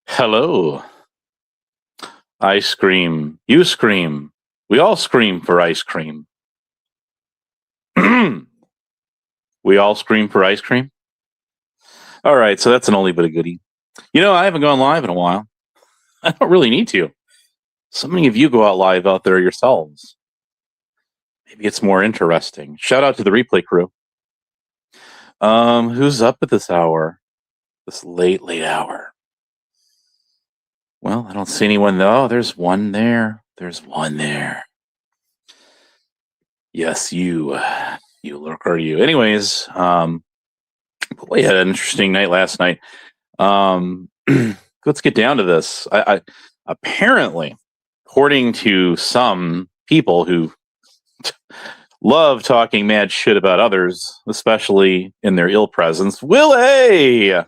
Hello. Ice cream. You scream. We all scream for ice cream. We all scream for ice cream. All right, so that's an oldie but a goodie. You know, I haven't gone live in a while. I don't really need to. So many of you go out live out there yourselves. Maybe it's more interesting. Shout out to the replay crew. Who's up at this hour? This late hour. Well, I don't see anyone though. There's one there. There's one there. Yes, you lurker, you. Anyways, we had an interesting night last night. Let's get down to this. I apparently, according to some people who love talking mad shit about others, especially in their ill presence, Willie. How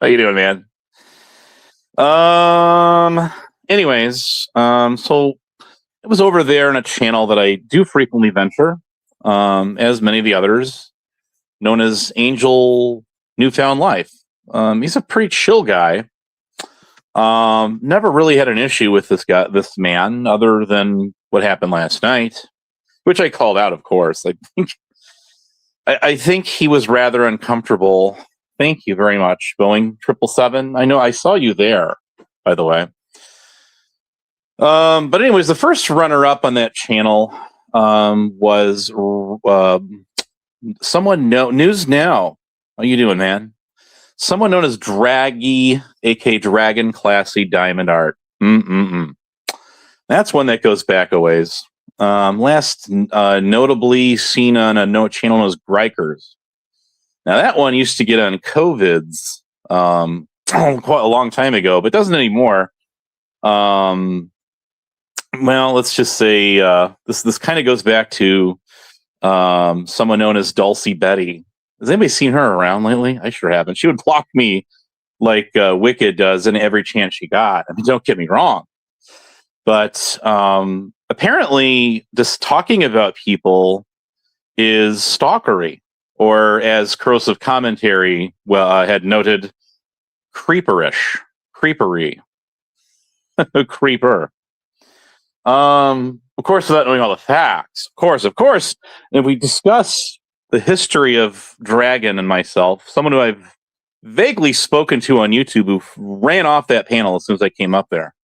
you doing, man? Anyways, so it was over there in a channel that I do frequently venture, as many of the others, known as Angel Newfound Life. He's a pretty chill guy. Never really had an issue with this man, other than what happened last night, which I called out, of course. I think he was rather uncomfortable. Thank you very much, Boeing 777. I know I saw you there, by the way. But anyways, the first runner-up on that channel was someone News Now. How you doing, man? Someone known as Draggy, aka Dragon Classy Diamond Art. That's one that goes back a ways. Last notably seen on a channel known as Grikers. Now that one used to get on COVIDs quite a long time ago, but doesn't anymore. Well, let's just say this kind of goes back to someone known as Dulcie Betty. Has anybody seen her around lately? I sure haven't. She would block me like Wicked does in every chance she got. I mean, don't get me wrong. But apparently, just talking about people is stalkery, or as corrosive commentary had noted, creeperish. Creepery. Creeper. Of course, without knowing all the facts. Of course. If we discuss the history of Dragon and myself, someone who I've vaguely spoken to on YouTube who ran off that panel as soon as I came up there.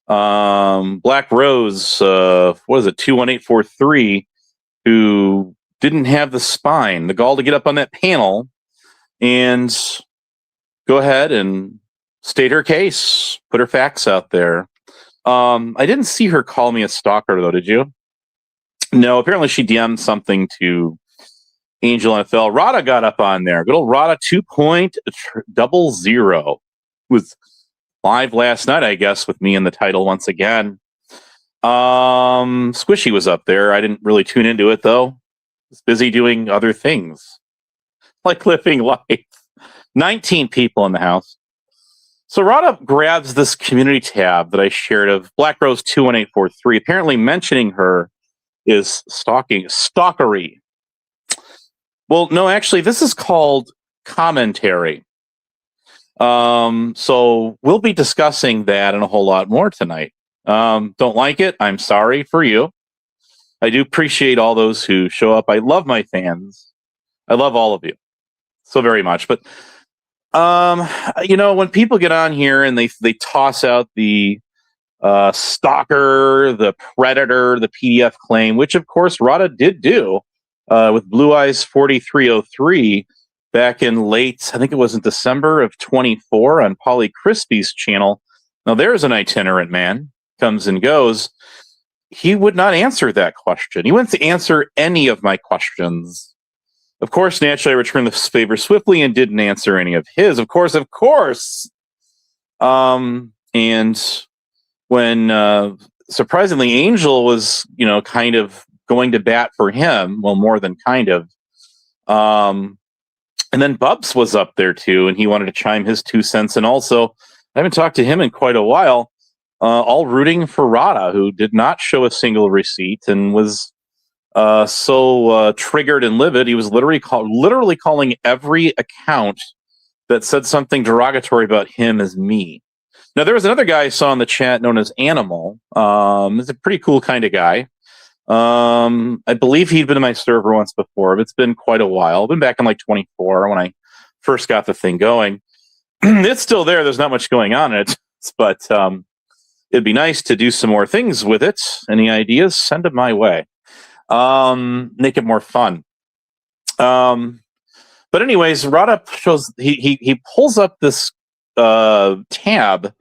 Black Rose, 21843, who didn't have the spine, the gall to get up on that panel and go ahead and state her case, put her facts out there. I didn't see her call me a stalker, though, did you? No, apparently she DM'd something to Angel NFL. Rada got up on there. Good old Rada 2.00 was live last night, I guess, with me in the title once again. Squishy was up there. I didn't really tune into it, though. I was busy doing other things, like living life. 19 people in the house. So Rada grabs this community tab that I shared of Black Rose 21843. Apparently mentioning her is stalkery. Well, no, actually, this is called commentary. So we'll be discussing that and a whole lot more tonight. Don't like it? I'm sorry for you. I do appreciate all those who show up. I love my fans. I love all of you so very much. But when people get on here and they toss out the stalker, the predator, the PDF claim, which of course Rada did do with Blue Eyes 4303 back in late, I think it was in December of 24 on Polly Crispy's channel. Now there's an itinerant man, comes and goes. He would not answer that question. He wouldn't answer any of my questions. Of course, naturally, I returned the favor swiftly and didn't answer any of his. Of course. And when surprisingly Angel was, kind of going to bat for him, well, more than kind of. And then Bubs was up there too, and he wanted to chime his 2 cents. And also, I haven't talked to him in quite a while. All rooting for Rada, who did not show a single receipt and was so triggered and livid, he was literally calling every account that said something derogatory about him as me. Now, there was another guy I saw in the chat known as Animal. He's a pretty cool kind of guy. I believe he'd been in my server once before, but it's been quite a while. I've been back in like 24 when I first got the thing going. It's still there. There's not much going on in it, but it'd be nice to do some more things with it. Any ideas? Send them my way. Make it more fun. But anyways, Rada shows he pulls up this tab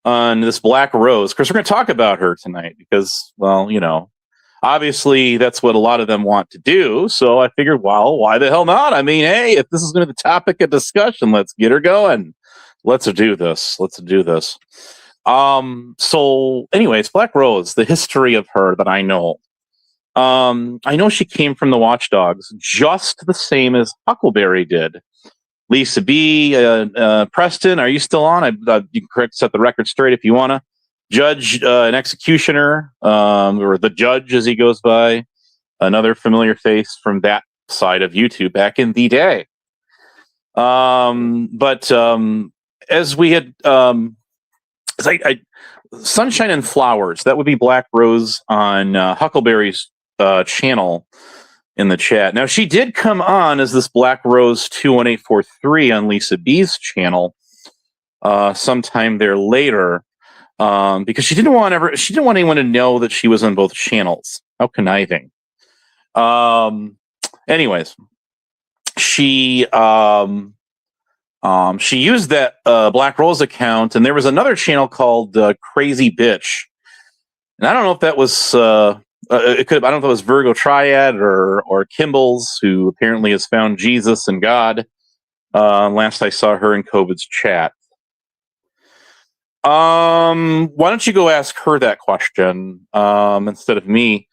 on this Black Rose. Of course, we're going to talk about her tonight because, well, you know, obviously that's what a lot of them want to do. So I figured, well, why the hell not? I mean, hey, if this is going to be the topic of discussion, let's get her going. Let's do this. So anyways, Black Rose, the history of her that I know. I know she came from the Watchdogs just the same as Huckleberry did. Lisa B, Preston, are you still on? You can set the record straight if you want to. Judge and Executioner, or the Judge as he goes by, another familiar face from that side of YouTube back in the day. But as we had, Sunshine and Flowers, that would be Black Rose on Huckleberry's channel in the chat. Now, she did come on as this Black Rose 21843 on Lisa B's channel sometime there later, because she didn't want anyone to know that she was on both channels. How conniving. Anyways, she used that Black Rose account, and there was another channel called Crazy Bitch, and I don't know if that was I don't know if it was Virgo Triad or Kimball's, who apparently has found Jesus and God. Last I saw her in COVID's chat. Why don't you go ask her that question instead of me?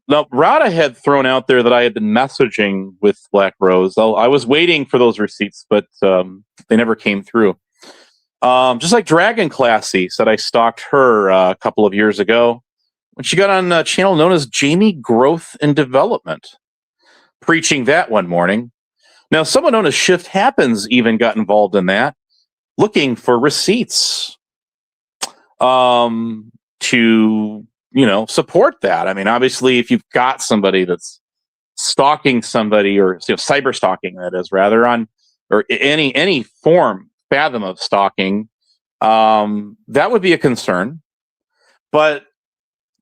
Now, Rada had thrown out there that I had been messaging with Black Rose. I was waiting for those receipts, but they never came through. Just like Dragon Classy said, I stalked her a couple of years ago when she got on a channel known as Jamie Growth and Development, preaching that one morning. Now, someone known as Shift Happens even got involved in that, looking for receipts to, you know, support that. I mean, obviously, if you've got somebody that's stalking somebody, or cyber stalking, that is, rather, on or any fathom of stalking, that would be a concern. But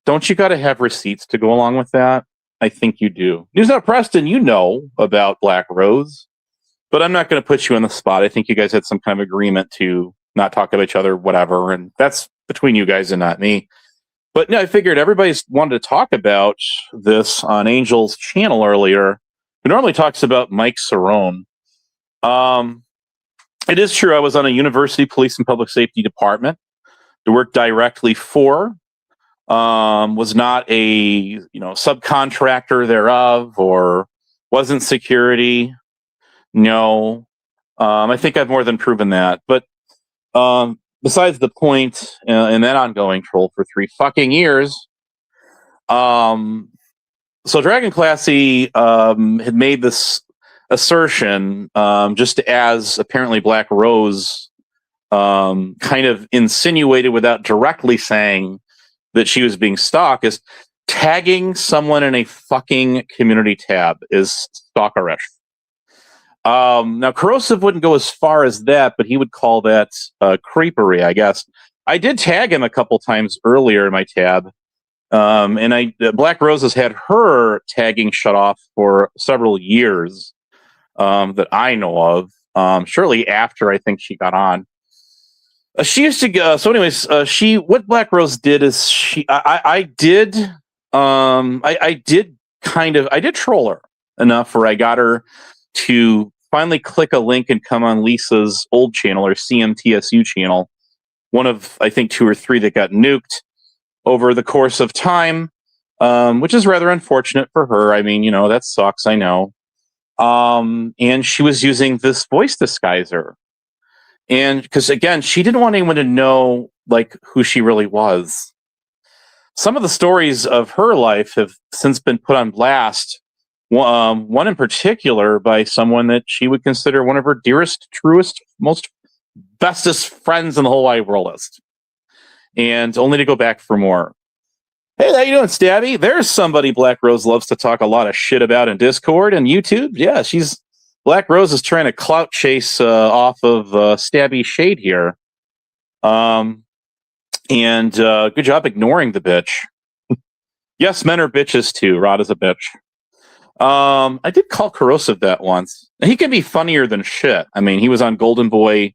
don't you got to have receipts to go along with that? I think you do. News Out Preston, you know about Black Rose, but I'm not going to put you on the spot. I think you guys had some kind of agreement to not talk about each other, whatever, and that's between you guys and not me. But no, I figured everybody's wanted to talk about this on Angel's channel earlier, who normally talks about Mike Cerrone. It is true I was on a university police and public safety department to work directly for. Was not a subcontractor thereof, or wasn't security. No, I think I've more than proven that. But besides the point, in that ongoing troll for 3 fucking years. So Dragon Classy had made this assertion, just as apparently Black Rose kind of insinuated without directly saying that she was being stalked, is tagging someone in a fucking community tab is stalkerish. Now, Corrosive wouldn't go as far as that, but he would call that creepery, I guess. I did tag him a couple times earlier in my tab, and Black Rose has had her tagging shut off for several years that I know of. Shortly after I think she got on. She used to go. So, anyways, what Black Rose did is I did troll her enough where I got her to finally click a link and come on Lisa's old channel, or CMTSU channel, one of I think 2 or 3 that got nuked over the course of time, which is rather unfortunate for her. I mean, that sucks. I know. And she was using this voice disguiser. And because, again, she didn't want anyone to know, like, who she really was. some of the stories of her life have since been put on blast. One in particular by someone that she would consider one of her dearest, truest, most bestest friends in the whole wide world list. And only to go back for more. Hey, how you doing, Stabby? There's somebody Black Rose loves to talk a lot of shit about in Discord and YouTube. Yeah, Black Rose is trying to clout chase off of Stabby Shade here. And good job ignoring the bitch. Yes, men are bitches too. Rod is a bitch. I did call Corrosive that once. He can be funnier than shit. I mean, he was on Golden Boy,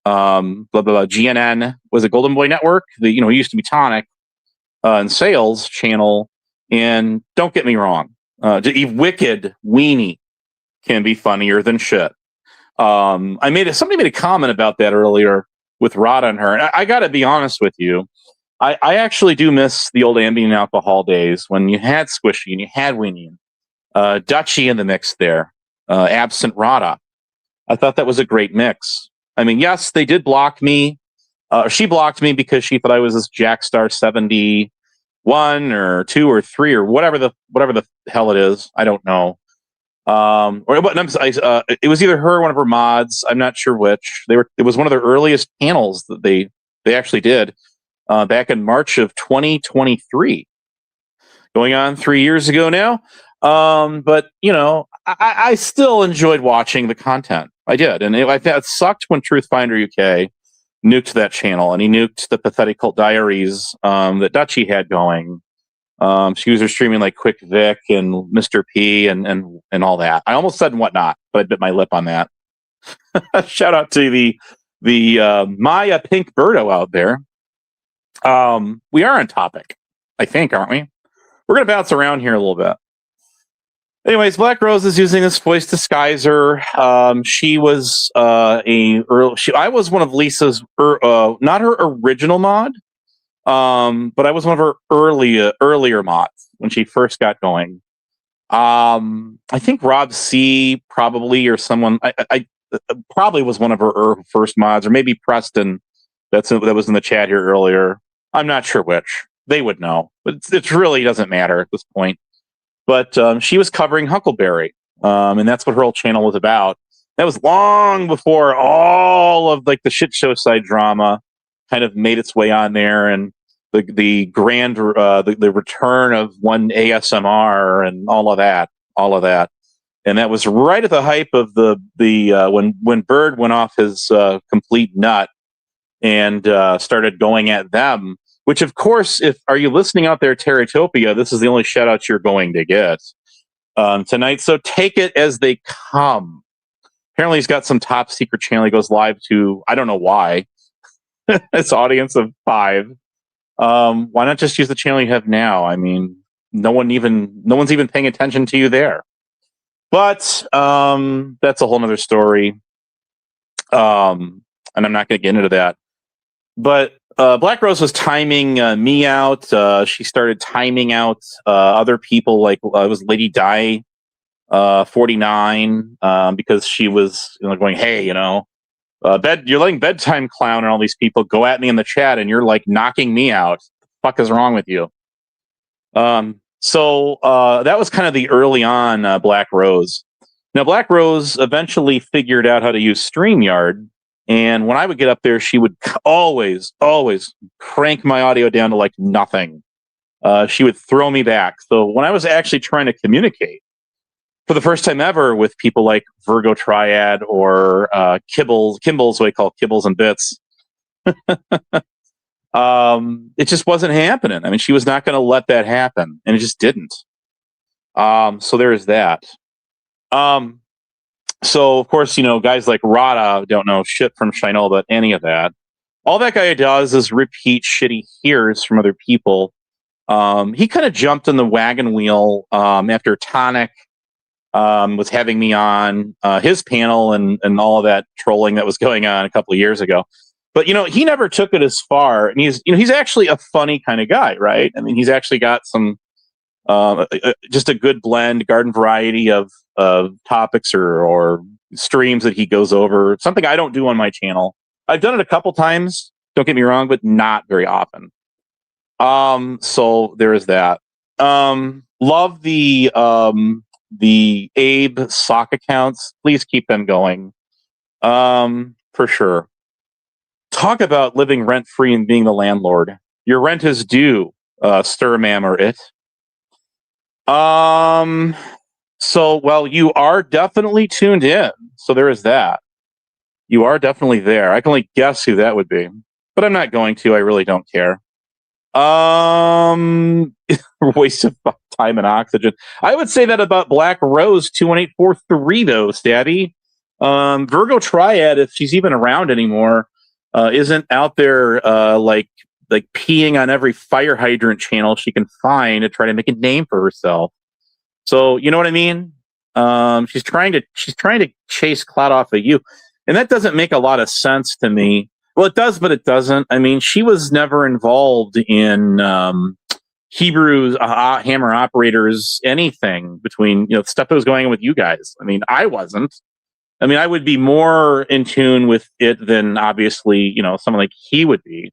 blah blah blah. GNN was a Golden Boy Network. He used to be Tonic and Sales channel. And don't get me wrong, wicked weenie can be funnier than shit. Somebody made a comment about that earlier with Rod on her, and I got to be honest with you. I actually do miss the old ambient alcohol days when you had Squishy and you had Weenie, Dutchy in the mix there, absent Rada. I thought that was a great mix. I mean, yes, they did block me. She blocked me because she thought I was this Jackstar 71 or 2 or 3 or whatever the hell it is. I don't know. It was either her or one of her mods. I'm not sure which. It was one of their earliest panels that they actually did back in March of 2023, going on 3 years ago now. But I still enjoyed watching the content. I did, and it sucked when Truthfinder UK nuked that channel, and he nuked the Patheticult Diaries that Dutchy had going. She was streaming like Quick Vic and Mr. P and all that. I almost said whatnot, but I bit my lip on that. Shout out to the Maya Pink Birdo out there. We are on topic, I think, aren't we? We're gonna bounce around here a little bit. Anyways, Black Rose is using this voice disguiser. She was I was one of Lisa's, not her original mod, but I was one of her earlier mods when she first got going. I think Rob C probably, or someone, I probably was one of her first mods, or maybe Preston that was in the chat here earlier. I'm not sure which. They would know, but it really doesn't matter at this point. But she was covering Huckleberry, and that's what her whole channel was about. That was long before all of like the shit show side drama kind of made its way on there, and the grand the return of one ASMR and all of that. And that was right at the hype of the when Bird went off his complete nut and started going at them. Which, of course, are you listening out there, Terratopia, this is the only shout out you're going to get tonight. So take it as they come. Apparently, he's got some top secret channel he goes live to. I don't know why. It's audience of 5. Why not just use the channel you have now? I mean, no one's even paying attention to you there. But that's a whole nother story. And I'm not going to get into that. But Black Rose was timing me out. She started timing out other people, like it was Lady Di 49, because she was going, hey, you're letting Bedtime Clown and all these people go at me in the chat, and you're like knocking me out. What the fuck is wrong with you? So that was kind of the early on Black Rose. Now, Black Rose eventually figured out how to use StreamYard. And when I would get up there, she would always crank my audio down to like nothing. She would throw me back. So when I was actually trying to communicate for the first time ever with people like Virgo Triad or Kimball's, what I call Kibbles and Bits, it just wasn't happening. I mean, she was not going to let that happen, and it just didn't. So there is that. So, of course, guys like Rada don't know shit from Shinola about any of that. All that guy does is repeat shit he hears from other people. He kind of jumped on the wagon wheel after Tonic was having me on his panel and all of that trolling that was going on a couple of years ago. But, he never took it as far. And he's actually a funny kind of guy, right? I mean, he's actually got some just a good blend, garden variety of topics or streams that he goes over. Something I don't do on my channel. I've done it a couple times, don't get me wrong, but not very often. So there is that. Love the Abe sock accounts. Please keep them going. For sure. Talk about living rent free and being the landlord. Your rent is due, stir ma'am or it. So well, you are definitely tuned in. So there is that. You are definitely there. I can only guess who that would be, but I'm not going to. I really don't care. Waste of time and oxygen. I would say that about Black Rose 21843 though, Stabby. Virgo Triad, if she's even around anymore, isn't out there like peeing on every fire hydrant channel she can find to try to make a name for herself. So you know what I mean? She's trying to chase clout off of you, and that doesn't make a lot of sense to me. Well, it does, but it doesn't. I mean, she was never involved in Hebrews, Hammer Operators, anything between stuff that was going on with you guys. I mean, I wasn't. I mean, I would be more in tune with it than obviously someone like he would be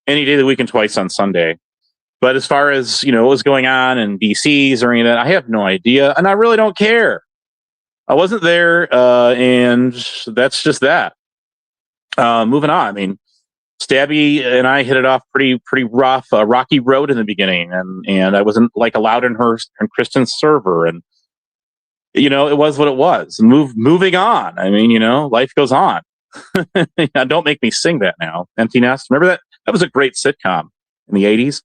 any day of the week and twice on Sunday. But as far as what was going on in BCs or any of that, I have no idea, and I really don't care. I wasn't there, and that's just that. Moving on. I mean, Stabby and I hit it off pretty rough, rocky road in the beginning, and I wasn't allowed in her and Kristen's server, and it was what it was. Moving on. I mean, life goes on. Don't make me sing that now. Empty Nest. Remember that? That was a great sitcom in the 80s.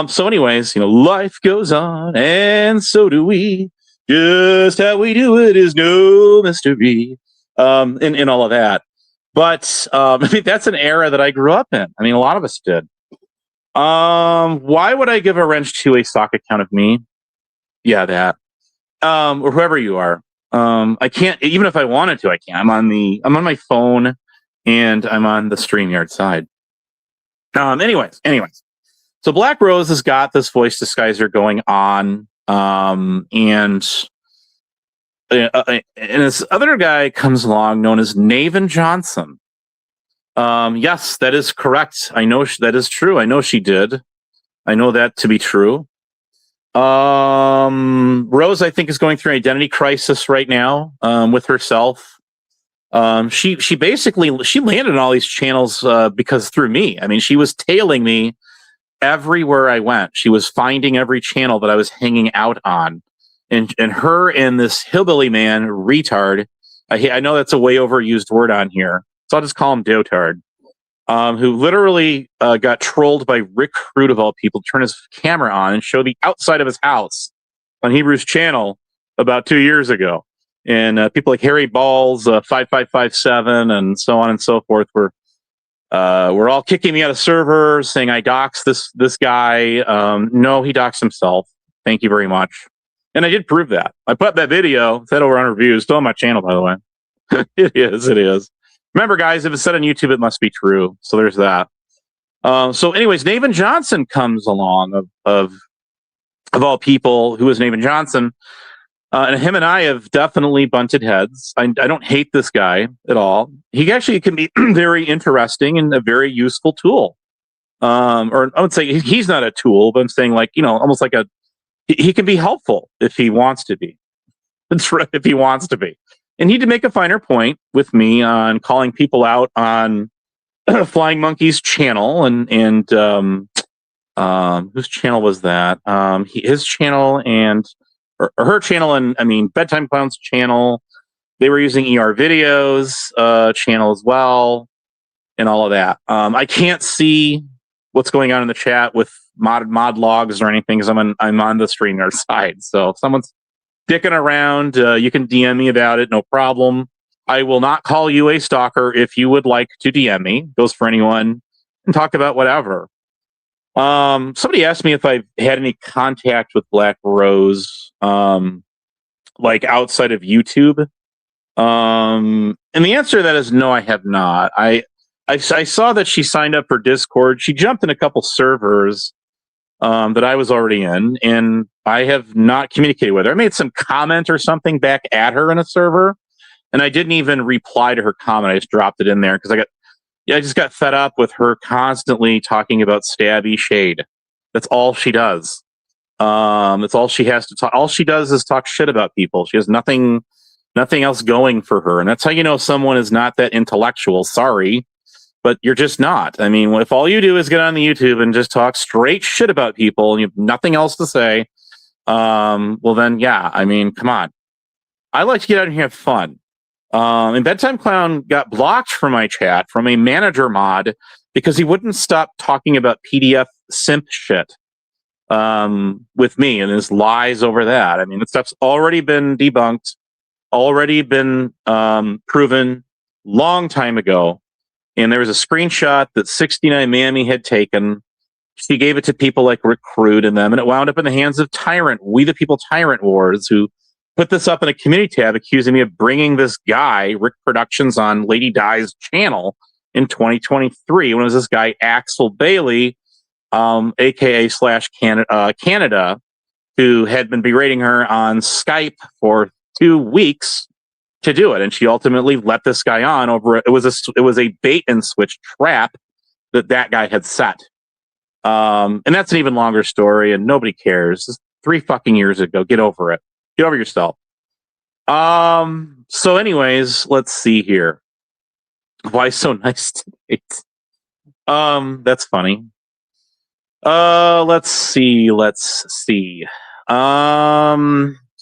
So anyways, life goes on, and so do we. Just how we do it is no mystery. In all of that. But I mean, that's an era that I grew up in. I mean, a lot of us did. Why would I give a wrench to a sock account of me? Yeah, that. Or whoever you are. I can't, even if I wanted to, I can't. I'm on my phone, and I'm on the StreamYard side. Anyways. So Black Rose has got this voice disguiser going on, and this other guy comes along known as Naven Johnson. Yes, that is correct. I know that is true. I know she did. I know that to be true. Rose, I think, is going through an identity crisis right now with herself. She basically landed on all these channels because through me. I mean, she was tailing me everywhere I went. She was finding every channel that I was hanging out on. And her and this hillbilly man, retard, I know that's a way overused word on here, so I'll just call him Dotard, who literally got trolled by Rick Root of all people to turn his camera on and show the outside of his house on Hebrew's channel about 2 years ago. And people like Harry Balls, 5557, and so on and so forth were all kicking me out of servers, saying I doxed this guy. No, he doxed himself. Thank you very much. And I did prove that. I put that video, it's had over 100 views, still on my channel, by the way. It is. Remember, guys, if it's said on YouTube, it must be true. So there's that. So anyways, Naven Johnson comes along of all people. Who is Naven Johnson? And him and I have definitely bunted heads. I don't hate this guy at all. He actually can be very interesting and a very useful tool. Or I would say he's not a tool, but I'm saying almost like he can be helpful if he wants to be. That's right, if he wants to be. And he did make a finer point with me on calling people out on Flying Monkey's channel and whose channel was that? His channel and or her channel, and I mean Bedtime Clown's channel. They were using ER Videos channel as well, and all of that. I can't see what's going on in the chat with mod logs or anything because I'm on the StreamYard side. So if someone's dicking around, you can DM me about it, no problem. I will not call you a stalker if you would like to DM me. Goes for anyone, and talk about whatever. Somebody asked me if I've had any contact with Black Rose, outside of YouTube. And the answer to that is no, I have not. I saw that she signed up for Discord. She jumped in a couple servers that I was already in, and I have not communicated with her. I made some comment or something back at her in a server, and I didn't even reply to her comment. I just dropped it in there because I just got fed up with her constantly talking about Stabby Shade. That's all she does. That's all she has to talk. All she does is talk shit about people. She has nothing else going for her. And that's how you know someone is not that intellectual. Sorry, but you're just not. I mean, if all you do is get on the YouTube and just talk straight shit about people and you have nothing else to say, well then, yeah, I mean, come on. I like to get out and have fun. And Bedtime Clown got blocked from my chat from a manager mod because he wouldn't stop talking about PDF simp shit with me and his lies over that. I mean, the stuff's already been debunked, already been proven long time ago. And there was a screenshot that 69 Mammy had taken. She gave it to people like Recruit and them, and it wound up in the hands of Tyrant, We the People Tyrant Wars, who put this up in a community tab accusing me of bringing this guy, Rick Productions, on Lady Di's channel in 2023. When it was this guy, Axel Bailey, aka / Canada, who had been berating her on Skype for 2 weeks to do it. And she ultimately let this guy on over it. It was a bait and switch trap that guy had set. And that's an even longer story, and nobody cares. It's 3 fucking years ago. Get over it. Get over yourself. So anyways, let's see here. Why so nice today? That's funny. Let's see.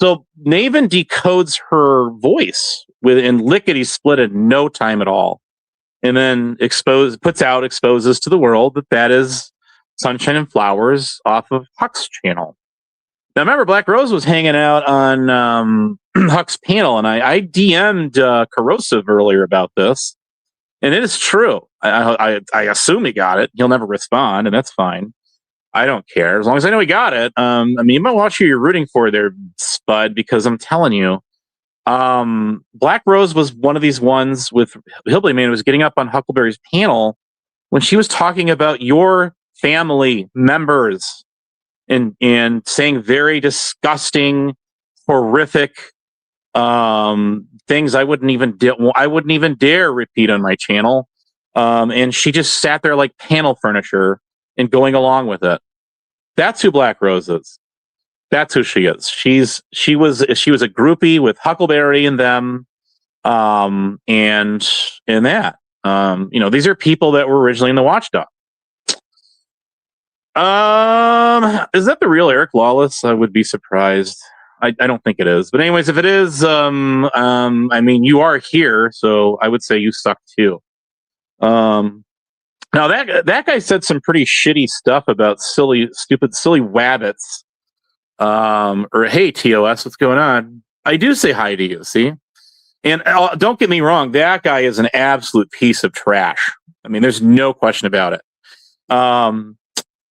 So Naven decodes her voice in lickety split in no time at all. And then exposes to the world that is Sunshine and Flowers off of Huck's channel. Now, remember, Black Rose was hanging out on Huck's panel, and I DM'd Corrosive earlier about this, and it is true. I assume he got it. He'll never respond, and that's fine. I don't care. As long as I know he got it. I mean, you might watch who you're rooting for there, Spud, because I'm telling you, Black Rose was one of these ones with Hillbilly Man who was getting up on Huckleberry's panel when she was talking about your family members and saying very disgusting, horrific things I wouldn't even dare repeat on my channel. And she just sat there like panel furniture and going along with it. That's who Black Rose is. That's who she is. She was a groupie with Huckleberry and them, and that. These are people that were originally in the Watchdog. Is that the real Eric Lawless? I would be surprised. I don't think it is. But anyways, if it is, I mean, you are here, so I would say you suck too. Now that guy said some pretty shitty stuff about silly wabbits. Or hey, TOS, what's going on? I do say hi to you, see? And don't get me wrong, that guy is an absolute piece of trash. I mean, there's no question about it.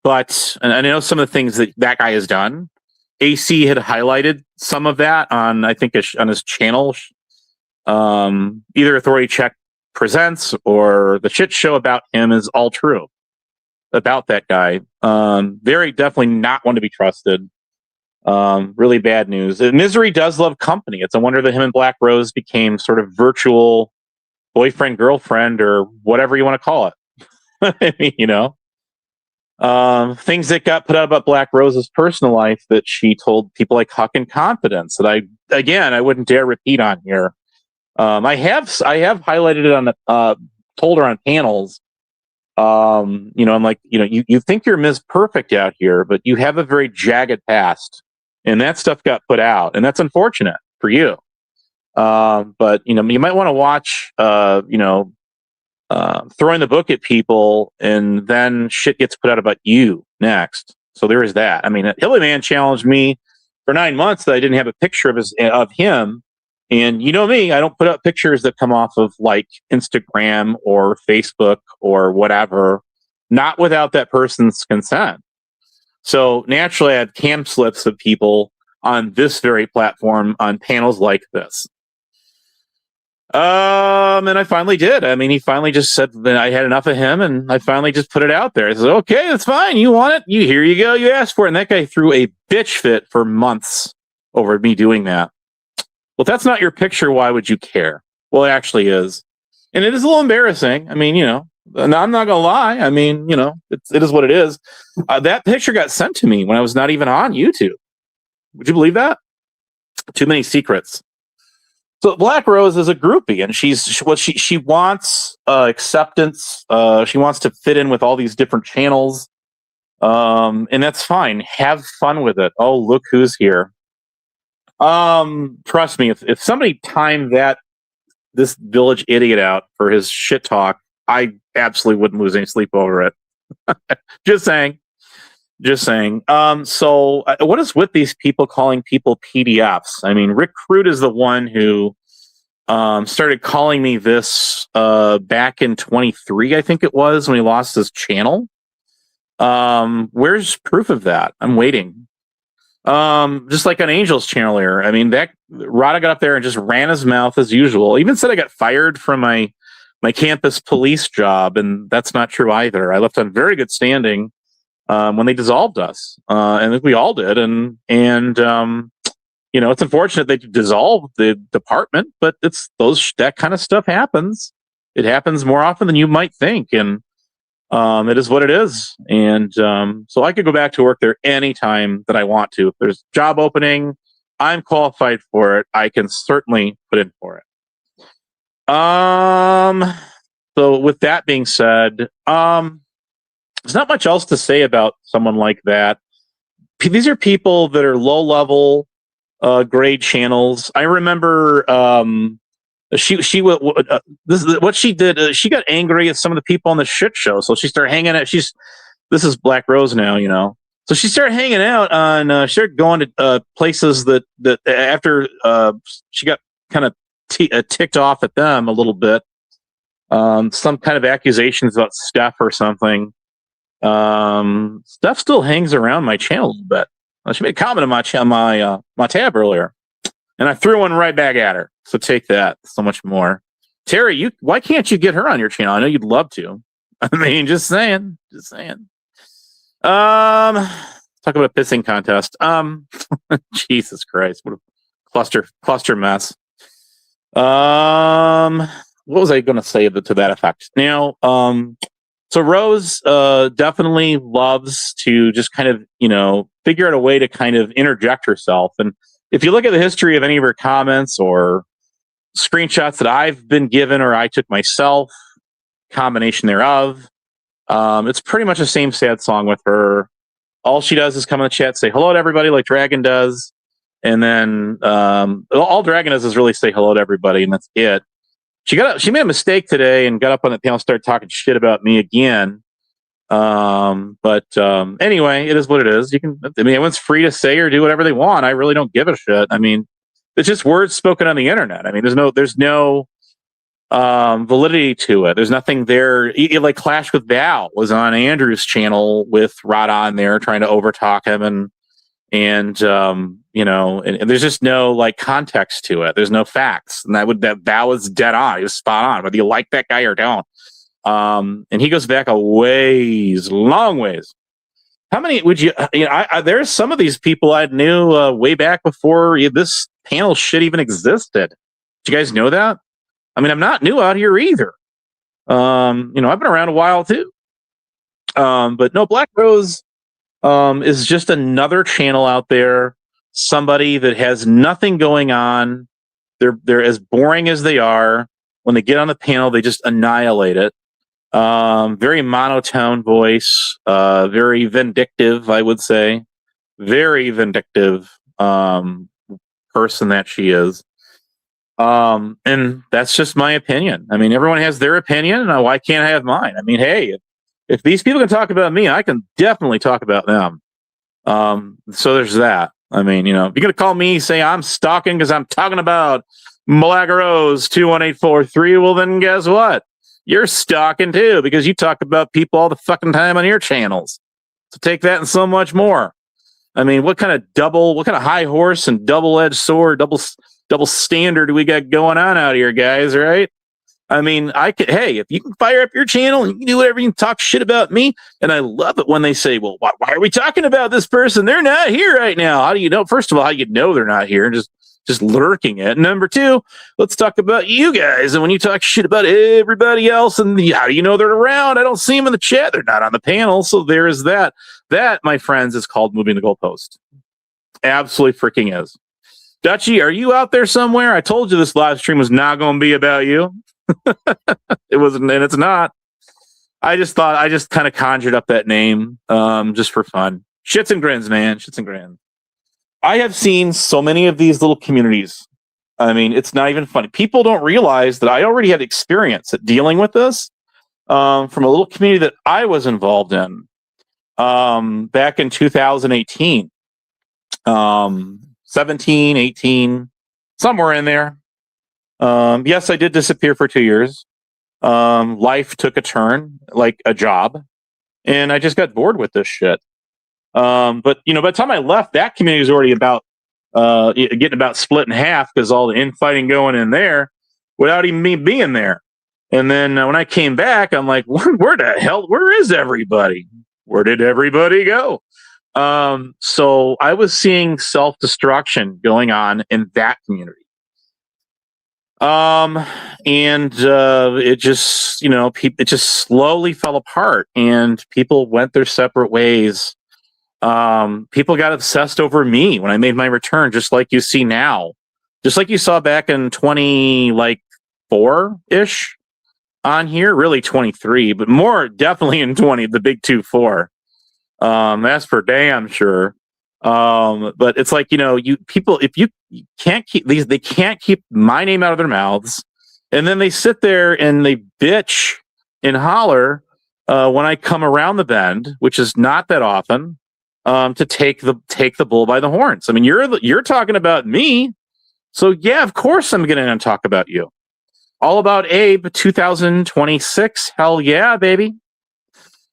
But and I know some of the things that guy has done. AC had highlighted some of that on, I think, on his channel. Either Authority Check Presents or the shit show about him is all true about that guy. Very definitely not one to be trusted. Really bad news. Misery does love company. It's a wonder that him and Black Rose became sort of virtual boyfriend, girlfriend, or whatever you want to call it. I mean, things that got put out about Black Rose's personal life that she told people like Huck in confidence that I wouldn't dare repeat on here. I have highlighted it on told her on panels. I'm like, you think you're Ms. Perfect out here, but you have a very jagged past. And that stuff got put out, and that's unfortunate for you. But you might want to watch, throwing the book at people, and then shit gets put out about you next. So there is that. I mean, Hilly Man challenged me for 9 months that I didn't have a picture of him, and you know me, I don't put up pictures that come off of like Instagram or Facebook or whatever, not without that person's consent. So naturally, I had cam slips of people on this very platform on panels like this. And I finally did. I mean, he finally just said that I had enough of him, and I finally just put it out there. I said, okay, that's fine. You want it? Here you go. You asked for it. And that guy threw a bitch fit for months over me doing that. Well, if that's not your picture, why would you care? Well, it actually is. And it is a little embarrassing. I mean, And I'm not gonna lie. I mean, it is what it is. That picture got sent to me when I was not even on YouTube. Would you believe that? Too many secrets. So Black Rose is a groupie, and she wants acceptance. She wants to fit in with all these different channels, and that's fine. Have fun with it. Oh, look who's here. Trust me, if somebody timed this village idiot out for his shit talk, I absolutely wouldn't lose any sleep over it. Just saying. So what is with these people calling people PDFs? I mean, Rick Crude is the one who started calling me this back in 23, I think it was, when he lost his channel. Where's proof of that? I'm waiting. Just like on Angel's channel here. I mean, that Rada got up there and just ran his mouth as usual. Even said I got fired from my campus police job, and that's not true either. I left on very good standing when they dissolved us, and I think we all did. And it's unfortunate they dissolved the department, but that kind of stuff happens. It happens more often than you might think, and it is what it is. And so I could go back to work there anytime that I want to. If there's a job opening, I'm qualified for it. I can certainly put in for it. So with that being said, there's not much else to say about someone like that. These are people that are low level grade channels. I remember this is what she did. She got angry at some of the people on the shit show, so she started hanging out. This is Black Rose now, So she started hanging out on. She started going to places that after she got kind of ticked off at them a little bit. Some kind of accusations about Steph or something. Steph still hangs around my channel a little bit. She made a comment on my tab earlier, and I threw one right back at her. So take that. So much more. Terry, why can't you get her on your channel? I know you'd love to. I mean, just saying. Talk about a pissing contest. Jesus Christ, what a cluster mess. What was I going to say to that effect? Now, so Rose definitely loves to just kind of, figure out a way to kind of interject herself. And if you look at the history of any of her comments or screenshots that I've been given or I took myself, combination thereof, it's pretty much the same sad song with her. All she does is come in the chat, say hello to everybody like Dragon does. And then all Dragon does is really say hello to everybody, and that's it. She made a mistake today and got up on the panel and started talking shit about me again. But anyway, it is what it is. Everyone's free to say or do whatever they want. I really don't give a shit. I mean, it's just words spoken on the internet. I mean, there's no validity to it. There's nothing there. Like Clash with Val was on Andrew's channel with Rod on there trying to overtalk him, and there's just no like context to it. There's no facts, and that Val was dead on. He was spot on, whether you like that guy or don't. And he goes back a long ways. How many would you? There's some of these people I knew way back before this panel shit even existed. Did you guys know that? I mean, I'm not new out here either. I've been around a while too. But no, Black Rose is just another channel out there. Somebody that has nothing going on. They're as boring as they are. When they get on the panel, they just annihilate it. Very monotone voice, very vindictive, I would say. Very vindictive person that she is. And that's just my opinion. I mean, everyone has their opinion, and why can't I have mine? I mean, hey, if these people can talk about me, I can definitely talk about them. So there's that. I mean, if you're going to call me, say I'm stalking because I'm talking about Black Rose 21843, well, then guess what? You're stalking too, because you talk about people all the fucking time on your channels. So take that and so much more. I mean, what kind of high horse and double-edged sword, double standard we got going on out here, guys, right? I mean, hey, if you can fire up your channel and you can do whatever, you can talk shit about me. And I love it when they say, well, why are we talking about this person? They're not here right now. How do you know? First of all, how you know they're not here? And just just lurking it. Number two, let's talk about you guys. And when you talk shit about everybody else, and how do you know they're around? I don't see them in the chat. They're not on the panel. So there is that. That, my friends, is called moving the goalpost. Absolutely freaking is. Dutchy, are you out there somewhere? I told you this live stream was not going to be about you. It wasn't, and it's not. I just kind of conjured up that name just for fun. Shits and grins, man. Shits and grins. I have seen so many of these little communities. I mean, it's not even funny. People don't realize that I already had experience at dealing with this from a little community that I was involved in back in 2018, 17, 18, somewhere in there. Yes, I did disappear for 2 years. Life took a turn, like a job, and I just got bored with this shit. But by the time I left, that community was already about getting about split in half because all the infighting going in there without even me being there. And then when I came back, I'm like, where is everybody? Where did everybody go? So I was seeing self-destruction going on in that community. And it just, it just slowly fell apart and people went their separate ways. People got obsessed over me when I made my return, just like you see now, just like you saw back in 24-ish on here, really 23, but more definitely in 20, the big 2-4. That's for damn sure. But it's like, people, if you can't keep these, they can't keep my name out of their mouths. And then they sit there and they bitch and holler, when I come around the bend, which is not that often, to take the bull by the horns. I mean, you're talking about me. So yeah, of course I'm going to talk about you. All about Abe 2026. Hell yeah, baby.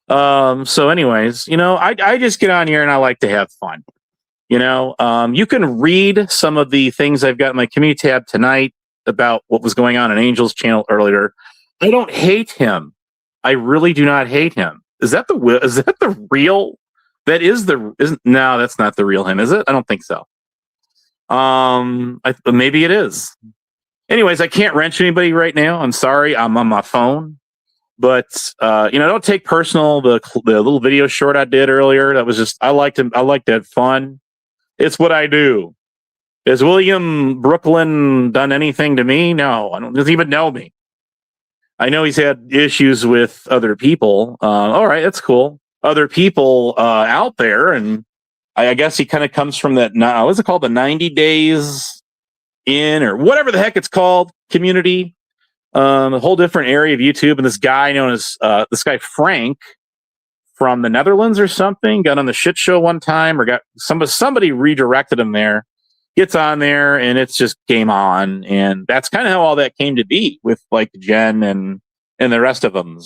So anyways, I just get on here and I like to have fun. You can read some of the things I've got in my community tab tonight about what was going on Angel's channel earlier. I don't hate him. I really do not hate him. Is that the real? No, that's not the real him, is it? I don't think so. Maybe it is. Anyways, I can't wrench anybody right now. I'm sorry. I'm on my phone. But don't take personal the little video short I did earlier. That was just I like to have fun. It's what I do. Has William Brooklyn done anything to me? No, I don't. Doesn't even know me. I know he's had issues with other people. All right, that's cool. Other people out there, and I guess he kind of comes from that. What's it called? The 90 days in, or whatever the heck it's called, community. A whole different area of YouTube, and this guy known as Frank from the Netherlands or something got on the shit show one time, or got somebody redirected him there. Gets on there, and it's just game on, and that's kind of how all that came to be with like Jen and the rest of them.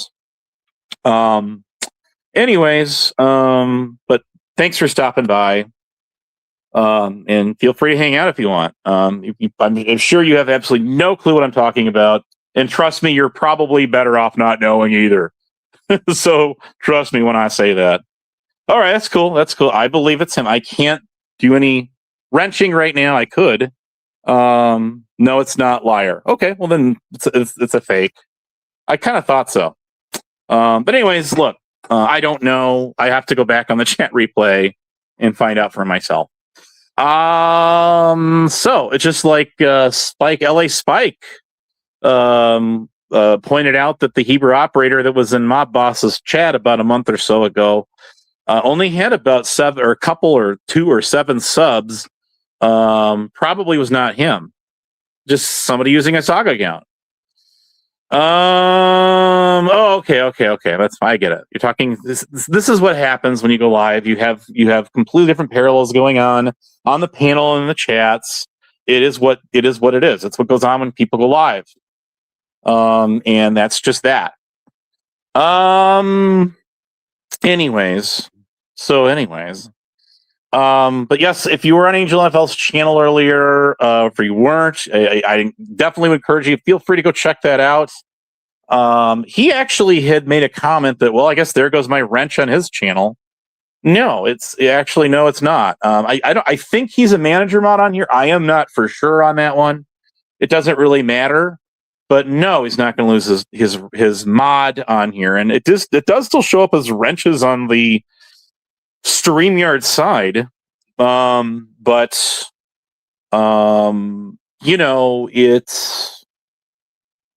Anyways, but thanks for stopping by. And feel free to hang out if you want. I'm sure you have absolutely no clue what I'm talking about. And trust me, you're probably better off not knowing either. So trust me when I say that. All right, that's cool. That's cool. I believe it's him. I can't do any wrenching right now. I could. No, it's not liar. Okay, well then it's a fake. I kind of thought so. But anyways, look, I don't know. I have to go back on the chat replay and find out for myself. So it's just like Spike, LA Spike, pointed out that the Hebrew operator that was in Mob Boss's chat about a month or so ago only had about 7 or a couple or 2 or 7 subs. Probably was not him, just somebody using a Saga account. Oh, okay. That's fine. I get it. You're talking. This is what happens when you go live. You have completely different parallels going on the panel and in the chats. It is what it is. It's what goes on when people go live. And that's just that. Anyways. But yes, if you were on Angel NFL's channel earlier, if you weren't, I definitely would encourage you. Feel free to go check that out. He actually had made a comment that, well, I guess there goes my wrench on his channel. No, it's not. I think he's a manager mod on here. I am not for sure on that one. It doesn't really matter, but no, he's not going to lose his mod on here, and it does still show up as wrenches on the StreamYard side, but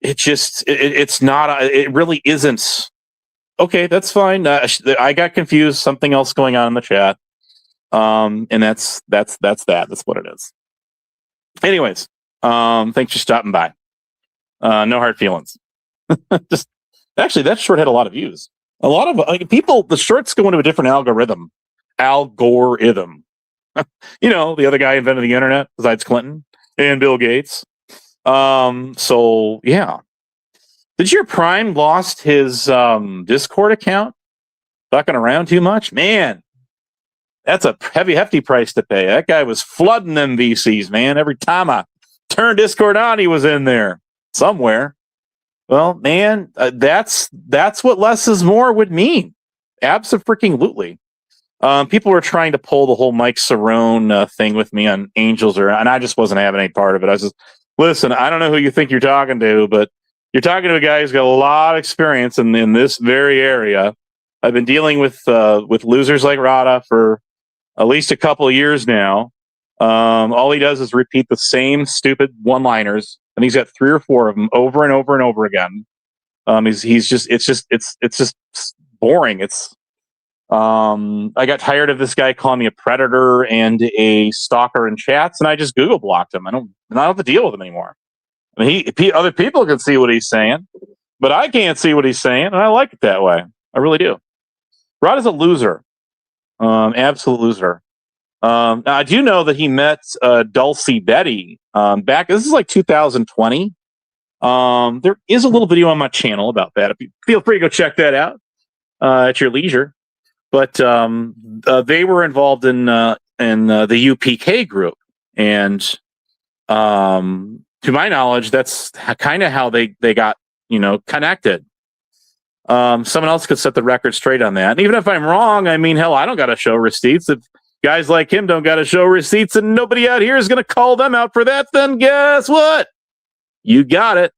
it's not. It really isn't. Okay, that's fine. I got confused. Something else going on in the chat. And that's that. That's what it is. Anyways, thanks for stopping by. No hard feelings. Just actually, that short had a lot of views. A lot of people. The shorts go into a different algorithm. The other guy invented the internet besides Clinton and Bill Gates. So yeah. Did your Prime lost his Discord account? Fucking around too much? Man, that's a hefty price to pay. That guy was flooding them VCs, man. Every time I turned Discord on, he was in there somewhere. Well, man, that's what less is more would mean. Abso-freaking-lutely. People were trying to pull the whole Mike Cerrone thing with me on Angels, and I just wasn't having any part of it. I was just, listen, I don't know who you think you're talking to, but you're talking to a guy who's got a lot of experience in this very area. I've been dealing with losers like Rada for at least a couple of years now. All he does is repeat the same stupid one-liners, and he's got 3 or 4 of them over and over and over again. It's just boring. I got tired of this guy calling me a predator and a stalker in chats, and I just Google blocked him. I don't have to deal with him anymore. I mean, other people can see what he's saying, but I can't see what he's saying, and I like it that way. I really do. Rod is a loser, absolute loser. Now I do know that he met Dulcie Betty back. This is like 2020. There is a little video on my channel about that. Feel free to go check that out at your leisure. But they were involved in the UPK group, and to my knowledge, that's kind of how they got connected. Someone else could set the record straight on that. And even if I'm wrong, I mean, hell, I don't got to show receipts. If guys like him don't got to show receipts, and nobody out here is going to call them out for that, then guess what? You got it.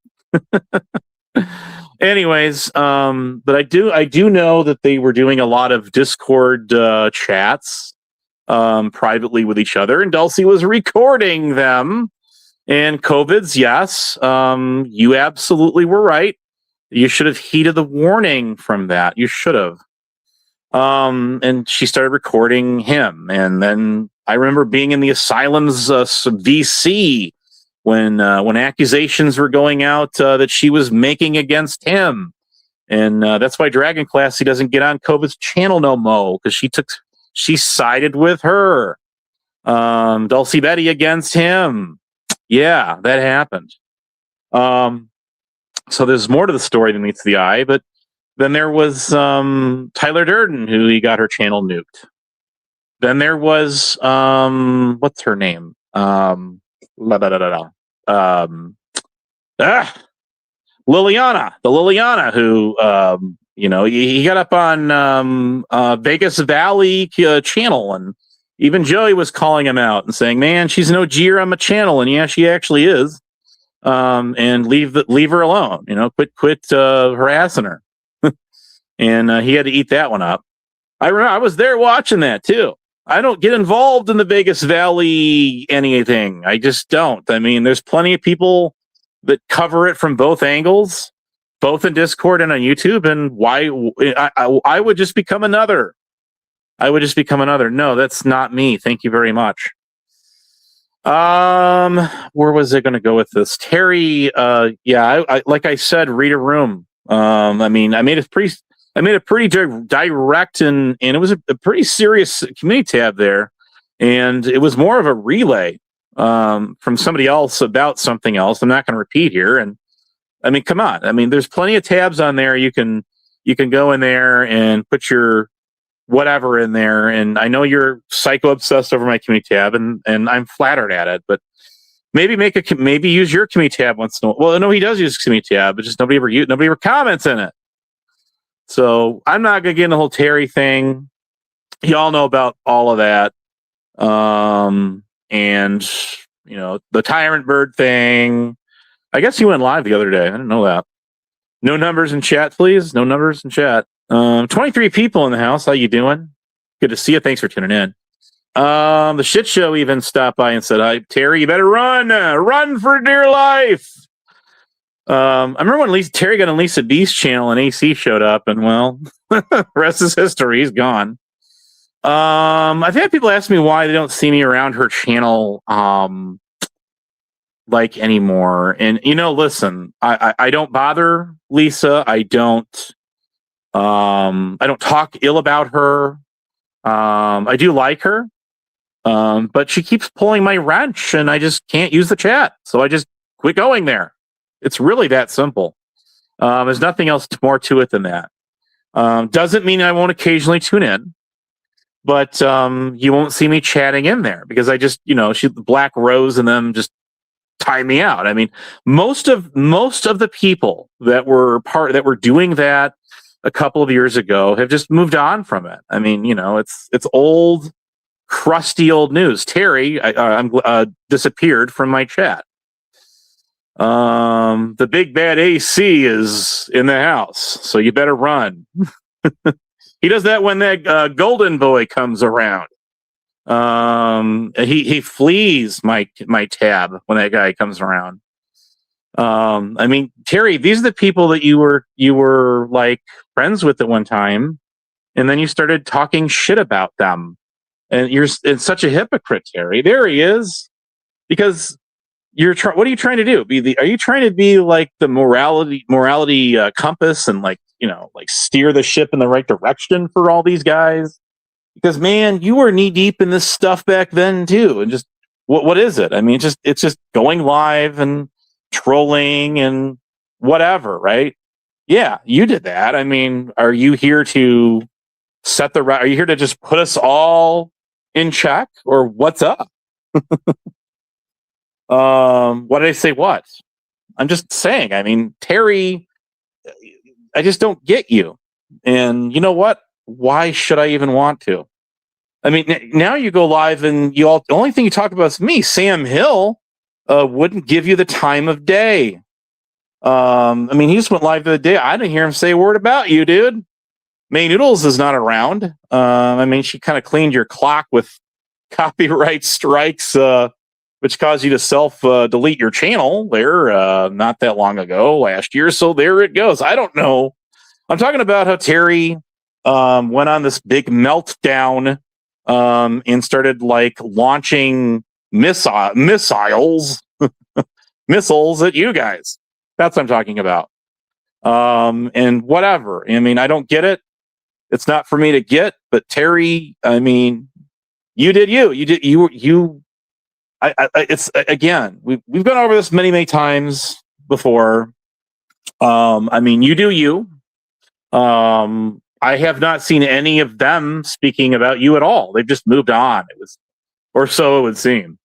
Anyways, but I do know that they were doing a lot of Discord chats privately with each other, and Dulcie was recording them. And COVID's, yes, you absolutely were right. You should have heeded the warning from that. You should have. And she started recording him, and then I remember being in the asylum's VC when accusations were going out that she was making against him, and that's why Dragon Classy doesn't get on COVID's channel no mo, because she sided with her, Dulcie Betty against him. Yeah, that happened. So there's more to the story than meets the eye, but then there was Tyler Durden, who he got her channel nuked. Then there was what's her name? Liliana, who he got up on Vegas Valley channel, and even Joey was calling him out and saying, "Man, she's no Jeer on my channel," and yeah, she actually is. And leave her alone. Quit harassing her. And he had to eat that one up. I remember I was there watching that too. I don't get involved in the Vegas Valley anything. I just don't. I mean, there's plenty of people that cover it from both angles, both in Discord and on YouTube. And why I would just become another. No, that's not me. Thank you very much. Where was I going to go with this? Terry, I like I said, read a room. I mean, I made a pretty direct and it was a pretty serious community tab there, and it was more of a relay from somebody else about something else. I'm not going to repeat here. And I mean, come on. I mean, there's plenty of tabs on there. You can go in there and put your whatever in there, and I know you're psycho obsessed over my community tab, and I'm flattered at it, but maybe use your community tab once in a while. Well, no, he does use community tab, but just nobody ever comments in it. So I'm not gonna get in the whole Terry thing. y'all know about all of that. And you know, the Tyrant Bird thing. I guess you went live the other day. I didn't know that. No numbers in chat, please. No numbers in chat. 23 people in the house. How you doing? Good to see you. Thanks for tuning in. The shit show even stopped by and said, "Hi, Terry, you better run for dear life." I remember when Terry got on Lisa B's channel and AC showed up, and well, the rest is history. He's gone. I've had people ask me why they don't see me around her channel, like anymore. And you know, listen, I don't bother Lisa. I don't talk ill about her. I do like her. But she keeps pulling my wrench and I just can't use the chat. So I just quit going there. It's really that simple. There's nothing else more to it than that. Doesn't mean I won't occasionally tune in, but you won't see me chatting in there because I just, you know, the Black Rose and them just tie me out. I mean, most of the people that were doing that a couple of years ago have just moved on from it. I mean, you know, it's old, crusty old news. Terry, I'm disappeared from my chat. The big bad AC is in the house, so you better run. He does that when that golden boy comes around. He flees my tab when that guy comes around. I mean, Terry, these are the people that you were like friends with at one time, and then you started talking shit about them. And you're such a hypocrite, Terry. There he is. Because what are you trying to do? Are you trying to be like the morality compass and like, you know, like steer the ship in the right direction for all these guys? Because man, you were knee deep in this stuff back then too. And just what is it? I mean, it's just going live and trolling and whatever, right? Yeah, you did that. I mean, are you here to are you here to just put us all in check, or what's up? What did I say? What? I'm just saying. I mean, Terry, I just don't get you. And you know what? Why should I even want to? I mean, now you go live and the only thing you talk about is me. Sam Hill wouldn't give you the time of day. I mean, he just went live the other day. I didn't hear him say a word about you, dude. May Noodles is not around. I mean, she kind of cleaned your clock with copyright strikes, which caused you to self-delete your channel there not that long ago, last year. So there it goes. I don't know. I'm talking about how Terry went on this big meltdown and started like launching missiles at you guys. That's what I'm talking about. And whatever. I mean, I don't get it. It's not for me to get, but Terry, I mean, you did you. It's again, we've gone over this many times before. I mean, you do you. I have not seen any of them speaking about you at all. They've just moved on. Or so it would seem.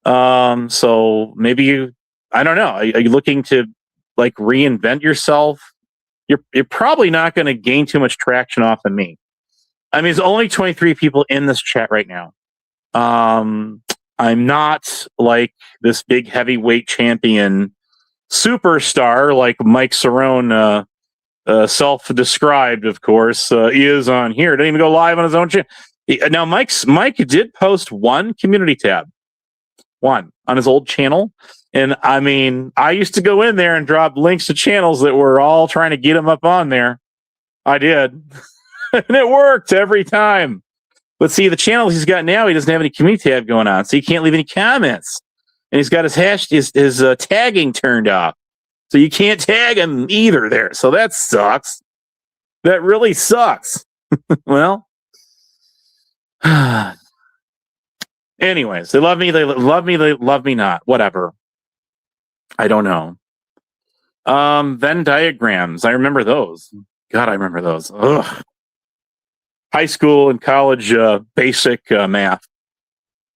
So maybe I don't know. Are you looking to like reinvent yourself? You're probably not going to gain too much traction off of me. I mean, there's only 23 people in this chat right now. I'm not like this big heavyweight champion superstar like Mike Cerrone, self-described, of course, is on here. Didn't even go live on his own channel. Now, Mike did post one community tab, one on his old channel. And I mean, I used to go in there and drop links to channels that were all trying to get him up on there. I did. And it worked every time. But see, the channels he's got now, he doesn't have any community tab going on, so he can't leave any comments. And he's got his tagging turned off, so you can't tag him either there. So that sucks. That really sucks. Well, anyways, they love me. They love me. They love me not. Whatever. I don't know. Venn diagrams. I remember those. God, I remember those. Ugh. High school and college basic math.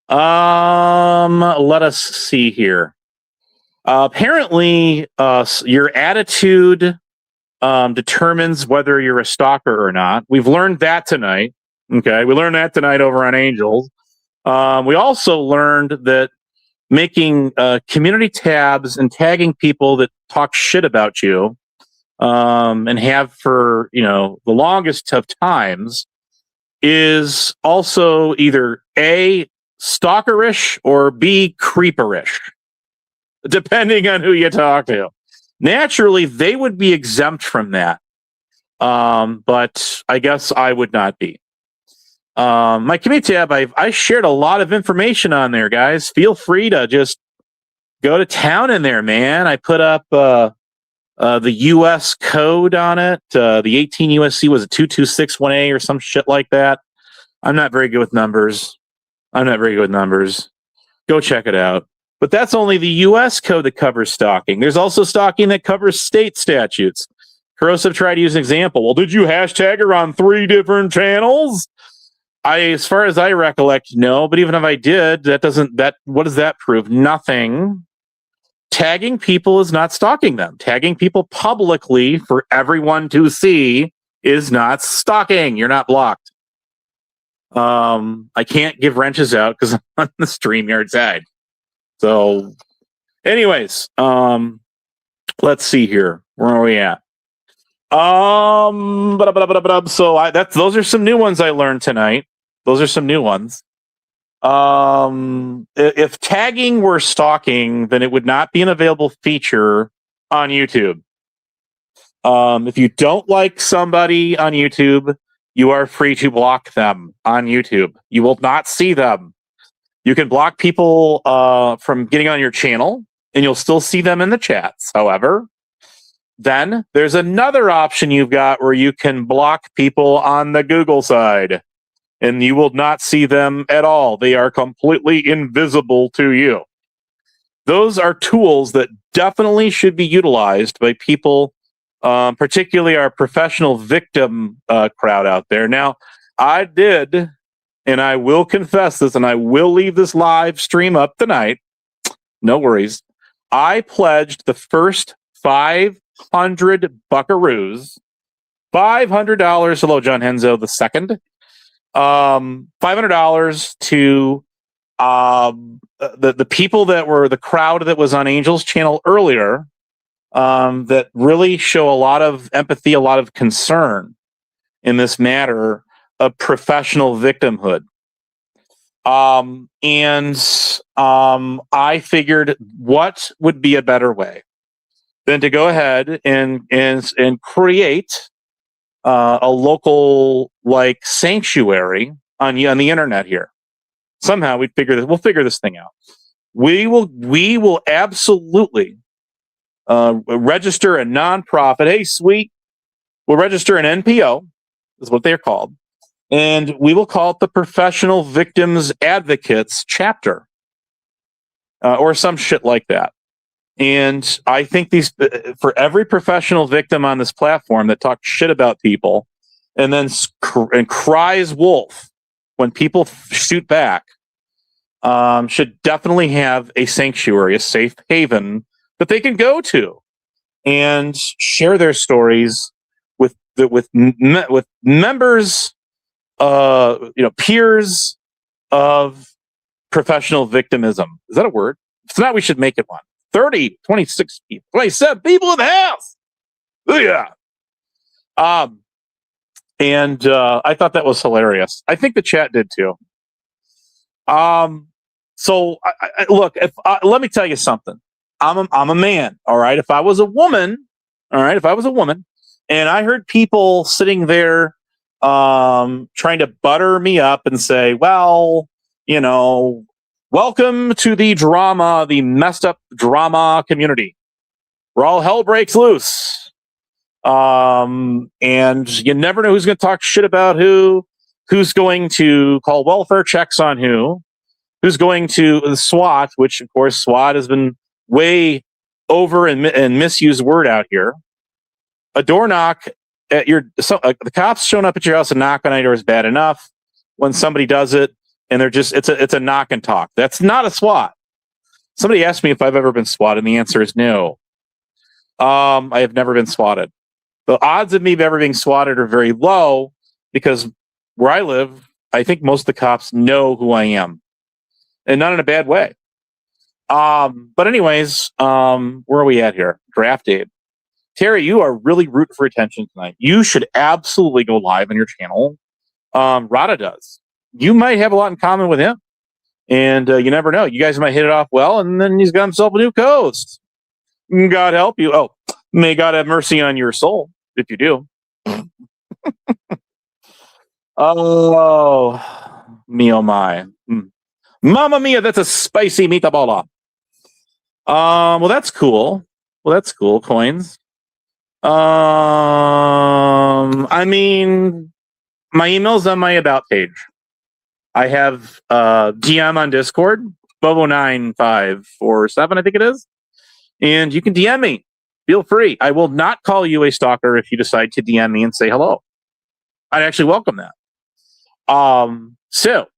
Let us see here. Apparently, your attitude determines whether you're a stalker or not. We've learned that tonight. Okay, we learned that tonight over on Angels. We also learned that making community tabs and tagging people that talk shit about you, and have for the longest of times, is also either A, stalkerish, or B, creeperish, depending on who you talk to. Naturally, they would be exempt from that. But I guess I would not be. My community tab, I shared a lot of information on there, guys. Feel free to just go to town in there, man. I put up the U.S. code on it. The 18 USC was a 2261A or some shit like that. I'm not very good with numbers. Go check it out. But that's only the U.S. code that covers stalking. There's also stalking that covers state statutes. Corrosive tried to use an example. Well, did you hashtag her on 3 different channels? As far as I recollect, no. But even if I did, what does that prove? Nothing. Tagging people is not stalking them. Tagging people publicly for everyone to see is not stalking. You're not blocked. I can't give wrenches out because I'm on the StreamYard side. So, anyways, let's see here. Where are we at? So those are some new ones I learned tonight. Those are some new ones. If tagging were stalking, then it would not be an available feature on YouTube. If you don't like somebody on YouTube, you are free to block them on YouTube. You will not see them. You can block people from getting on your channel, and you'll still see them in the chats. However, then there's another option you've got where you can block people on the Google side, and you will not see them at all. They are completely invisible to you. Those are tools that definitely should be utilized by people, particularly our professional victim crowd out there. Now, I did, and I will confess this, and I will leave this live stream up tonight. No worries. I pledged the first 500 buckaroos, $500. Hello, John Henzo the second. $500 to the people that were the crowd that was on Angel's channel earlier, that really show a lot of empathy, a lot of concern in this matter of professional victimhood. I figured, what would be a better way than to go ahead and create a local sanctuary on the internet here. Somehow we'll figure this thing out. We will absolutely register a nonprofit. Hey, sweet. We'll register an NPO, is what they're called. And we will call it the Professional Victims Advocates Chapter, or some shit like that. And I think for every professional victim on this platform that talks shit about people and then cries wolf when people shoot back, should definitely have a sanctuary, a safe haven that they can go to and share their stories with members, peers of professional victimism. Is that a word? If not, we should make it one. 30, 26 people, 27 people in the house. Oh, yeah. And I thought that was hilarious. I think the chat did too. So look, let me tell you something. I'm a man. All right. If I was a woman, and I heard people sitting there, trying to butter me up and say, well, welcome to the drama, the messed up drama community, where all hell breaks loose. And you never know who's going to talk shit about who's going to call welfare checks on who's going to the SWAT, which of course SWAT has been way over and misused word out here. A door knock at the cops showing up at your house and knock on your door is bad enough. When somebody does it, and it's a knock and talk. That's not a SWAT. Somebody asked me if I've ever been swatted, and the answer is no. I have never been swatted. The odds of me ever being swatted are very low because where I live, I think most of the cops know who I am, and not in a bad way. But anyways, where are we at here? Draft Abe. Terry, you are really rooting for attention tonight. You should absolutely go live on your channel. Rada does. You might have a lot in common with him. And you never know. You guys might hit it off well, and then he's got himself a new co-host. God help you. Oh, may God have mercy on your soul, if you do. Oh, me oh my. Mamma mia, that's a spicy meatball. Well, that's cool. Well, that's cool. Coins. I mean, my email's on my about page. I have DM on Discord, Bobo9547, I think it is. And you can DM me. Feel free. I will not call you a stalker if you decide to DM me and say hello. I'd actually welcome that. So,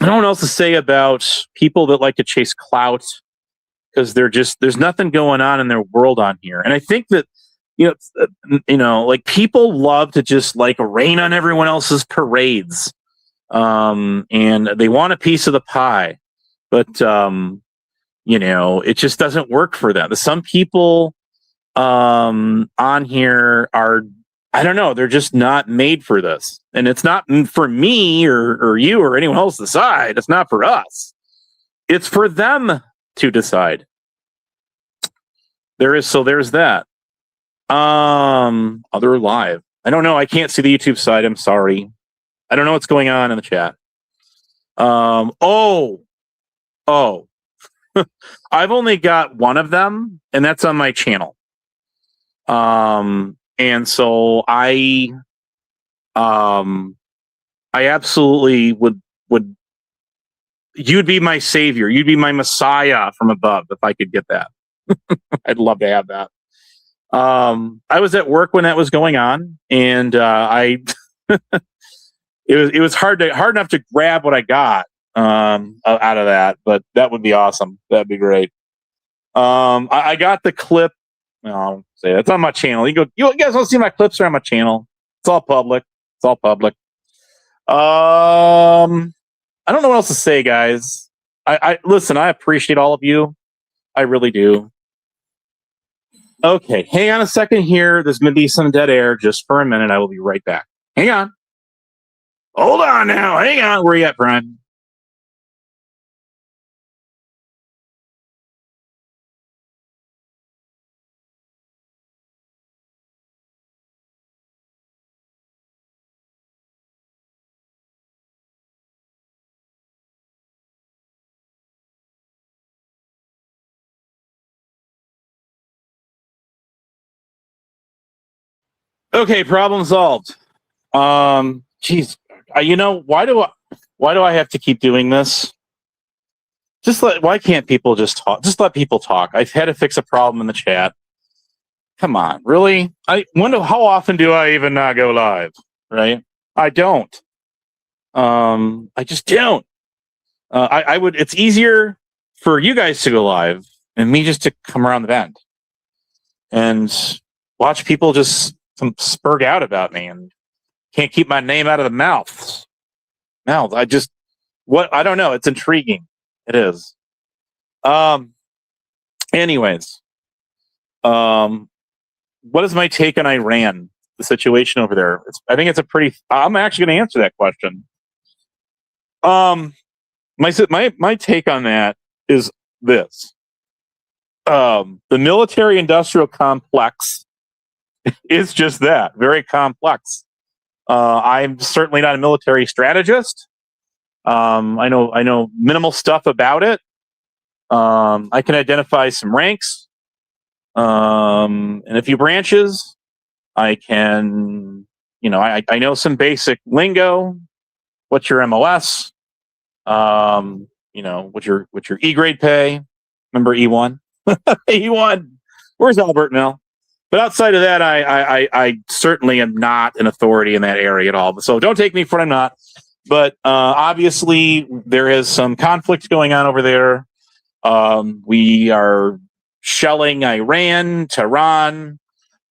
I don't know what else to say about people that like to chase clout, because there's nothing going on in their world on here. And I think that, like, people love to just like rain on everyone else's parades. And they want a piece of the pie, but it just doesn't work for them. Some people on here are, I don't know, they're just not made for this. And it's not for me or you or anyone else to decide. It's not for us. It's for them to decide. There's that. Other live. I don't know. I can't see the YouTube side. I'm sorry. I don't know what's going on in the chat. I've only got one of them, and that's on my channel. And so I absolutely would. You'd be my savior. You'd be my messiah from above if I could get that. I'd love to have that. I was at work when that was going on, and it was hard enough to grab what I got out of that, but that would be awesome. That'd be great. I got the clip. I'll say it's on my channel. You guys want to see my clips? Are on my channel. It's all public. I don't know what else to say, guys. I listen. I appreciate all of you. I really do. Okay, hang on a second here. There's going to be some dead air just for a minute. I will be right back. Hang on. Hold on now. Hang on. Where you at, Brian? Okay, problem solved. Geez, why do I have to keep doing this? Why can't people just talk? Just let people talk. I've had to fix a problem in the chat. Come on, really? I wonder how often do I even not go live, right? I don't. I just don't. I would. It's easier for you guys to go live and me just to come around the bend and watch people just spurg out about me and can't keep my name out of the mouths. I don't know. It's intriguing. It is. Anyways, what is my take on Iran? The situation over there. I think it's a pretty. I'm actually going to answer that question. My take on that is this: the military-industrial complex is just that, very complex. I'm certainly not a military strategist. I know minimal stuff about it. I can identify some ranks and a few branches. I can, I know some basic lingo. What's your MOS? What's your E grade pay? Remember E1? E1. Where's Albert now? But outside of that, I certainly am not an authority in that area at all. So don't take me for what I'm not. But obviously, there is some conflict going on over there. We are shelling Iran, Tehran,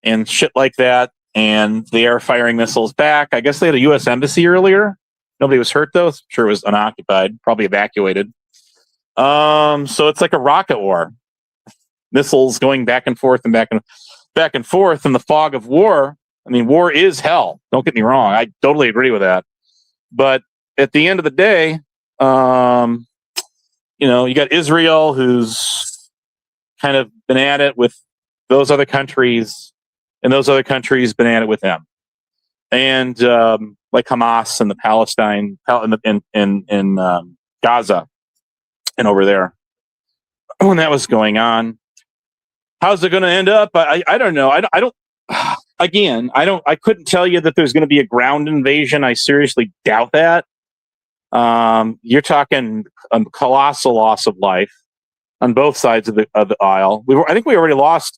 and shit like that. and they are firing missiles back. I guess they had a U.S. embassy earlier. Nobody was hurt, though. I'm sure it was unoccupied, probably evacuated. So it's like a rocket war. Missiles going back and forth and back and forth in the fog of war. I mean, war is hell. Don't get me wrong. I totally agree with that. But at the end of the day, you got Israel, who's kind of been at it with those other countries, and those other countries been at it with them. And like Hamas and the Palestine in Gaza and over there, when that was going on. How's it going to end up? I don't know. I don't. Again, I couldn't tell you that there's going to be a ground invasion. I seriously doubt that. You're talking a colossal loss of life on both sides of the aisle. I think we already lost.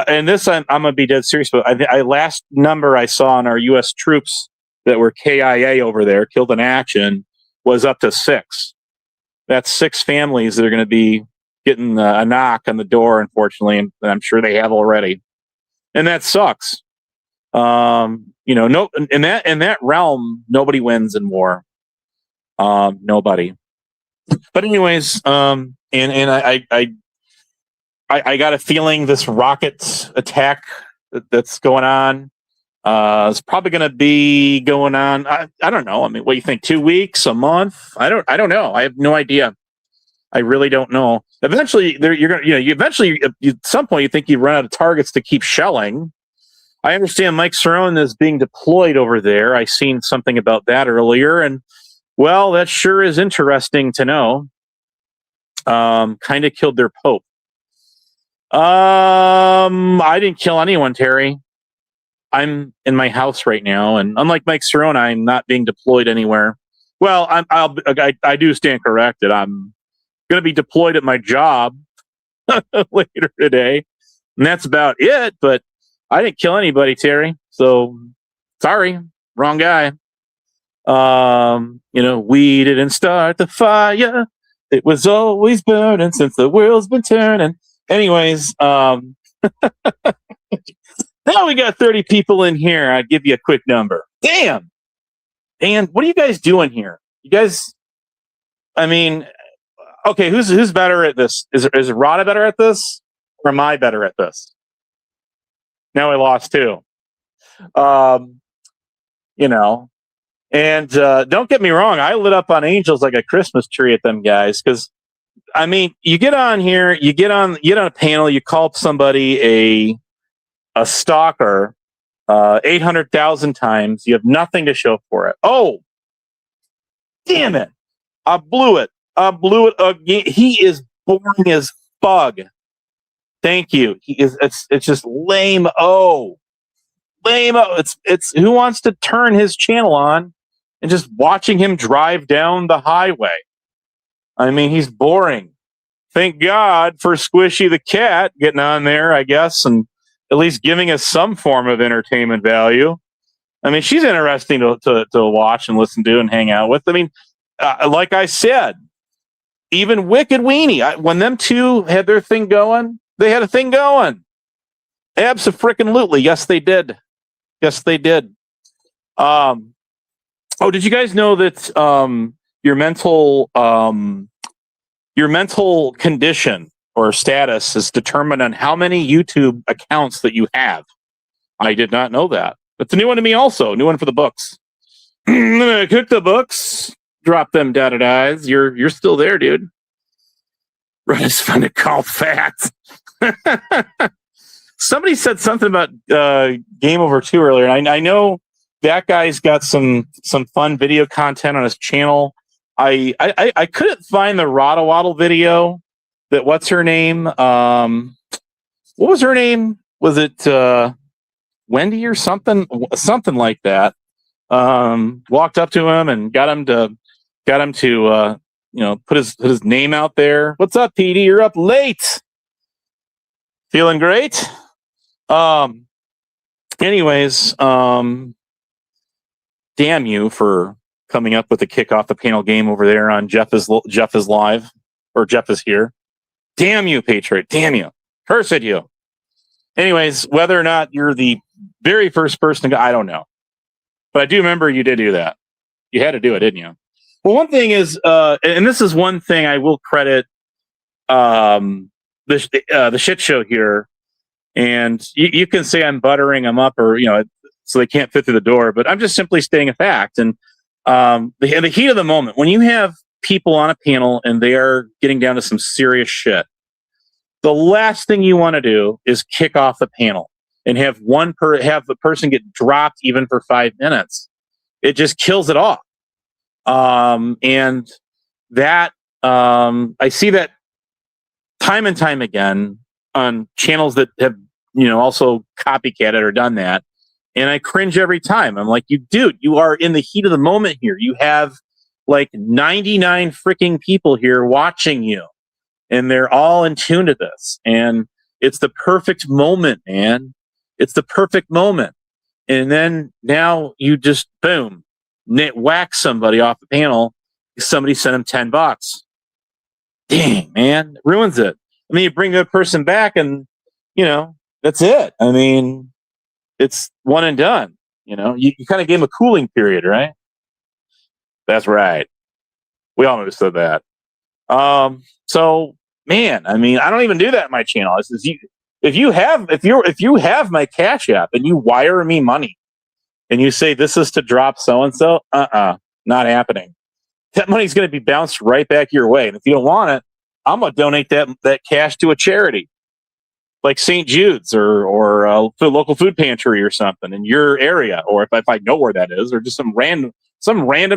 And this, I'm going to be dead serious. But last number I saw on our U.S. troops that were KIA over there, killed in action, was up to 6. That's 6 families that are going to be getting a knock on the door, unfortunately, and I'm sure they have already, and that sucks. No, in that realm, nobody wins in war. Nobody. But anyways, and I got a feeling this rocket attack that's going on is probably going to be going on. I don't know. I mean, what do you think? 2 weeks, a month? I don't know. I have no idea. I really don't know. Eventually, at some point, you think you run out of targets to keep shelling. I understand Mike Cerrone is being deployed over there. I seen something about that earlier, and well, that sure is interesting to know. Kind of killed their pope. I didn't kill anyone, Terry. I'm in my house right now, and unlike Mike Cerrone, I'm not being deployed anywhere. Well, I do stand corrected. I'm going to be deployed at my job later today, and that's about it. But I didn't kill anybody, Terry. So sorry, wrong guy. We didn't start the fire. It was always burning since the world's been turning. Anyways, now we got 30 people in here. I'd give you a quick number. Damn. Dan, what are you guys doing here? You guys, I mean, okay, who's better at this? Is Rada better at this? Or am I better at this? Now I lost too. And don't get me wrong, I lit up on angels like a Christmas tree at them guys, because I mean, you get on here, you get on a panel, you call up somebody a stalker 800,000 times, you have nothing to show for it. Oh, damn it. I blew it again. He is boring as bug. Thank you. It's just lame. It's who wants to turn his channel on and just watching him drive down the highway. I mean, he's boring. Thank God for Squishy the cat getting on there, I guess, and at least giving us some form of entertainment value. I mean, she's interesting to watch and listen to and hang out with. I mean, like I said, even Wicked Weenie, when them two had their thing going, they had a thing going. Abso-frickin-lutely. Yes, they did. Yes, they did. Did you guys know that your mental condition or status is determined on how many YouTube accounts that you have? I did not know that. It's a new one to me also. New one for the books. I'm gonna cook the books. Drop them dotted eyes. You're still there, dude. Right, it's fun to call fat. Somebody said something about Game Over 2 earlier. I know that guy's got some fun video content on his channel. I couldn't find the Rada Waddle video. That what's her name? What was her name? Was it Wendy or something? Something like that. Walked up to him and got him to put his name out there. What's up, PD? You're up late. Feeling great? Anyways, damn you for coming up with a kick off the panel game over there on Jeff is live, or Jeff is here. Damn you, Patriot. Damn you. Curse at you. Anyways, whether or not you're the very first person to go, I don't know. But I do remember you did do that. You had to do it, didn't you? Well, one thing is, and this is one thing I will credit the shit show here. And you can say I'm buttering them up, or so they can't fit through the door. But I'm just simply stating a fact. And the heat of the moment, when you have people on a panel and they are getting down to some serious shit, the last thing you want to do is kick off the panel and have have the person get dropped even for 5 minutes. It just kills it off. And that I see that time and time again on channels that have also copycatted or done that, and I cringe every time. I'm like, dude, you are in the heat of the moment here. You have like 99 freaking people here watching you, and they're all in tune to this, and it's the perfect moment, man. It's the perfect moment. And then now you just boom, whack somebody off the panel. Somebody sent them $10. Dang, man, it ruins it. And then you bring the person back, and that's it. I mean, it's one and done. You kind of gave them a cooling period, right? That's right. We all understood that. So, man, I mean, I don't even do that in my channel. It's just if you have my Cash App and you wire me money, and you say this is to drop so and so, not happening. That money's going to be bounced right back your way, and if you don't want it, I'm going to donate that cash to a charity, like St. Jude's or a local food pantry or something in your area, or if I know where that is, or just some random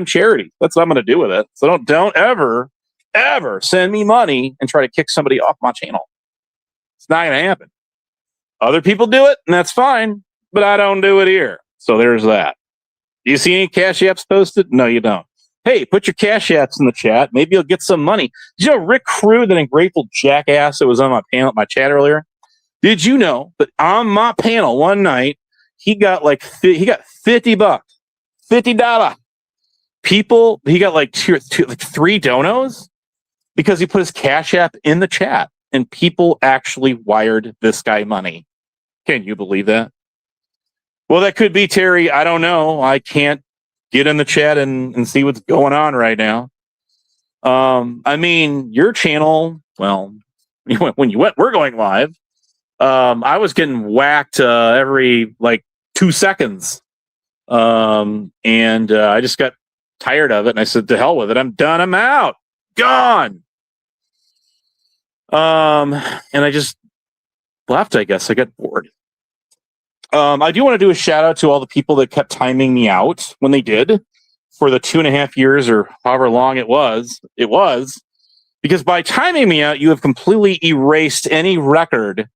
charity. That's what I'm going to do with it. So don't ever send me money and try to kick somebody off my channel. It's not going to happen. Other people do it, and that's fine, but I don't do it here. So there's that. Do you see any Cash Apps posted? No, you don't. Hey, put your Cash Apps in the chat. Maybe you'll get some money. Did you know Rick Crew, that ungrateful jackass that was on my chat earlier? Did you know that on my panel one night, he got $50, $50. People, he got like three donos because he put his Cash App in the chat, and people actually wired this guy money. Can you believe that? Well, that could be Terry. I don't know. I can't get in the chat and see what's going on right now. I mean, your channel, well, when we're going live, I was getting whacked every like 2 seconds. And I just got tired of it, and I said, to hell with it. I'm done. I'm out. Gone. And I just left, I guess. I got bored. I do want to do a shout out to all the people that kept timing me out when they did for the 2.5 years or however long it was, because by timing me out, you have completely erased any record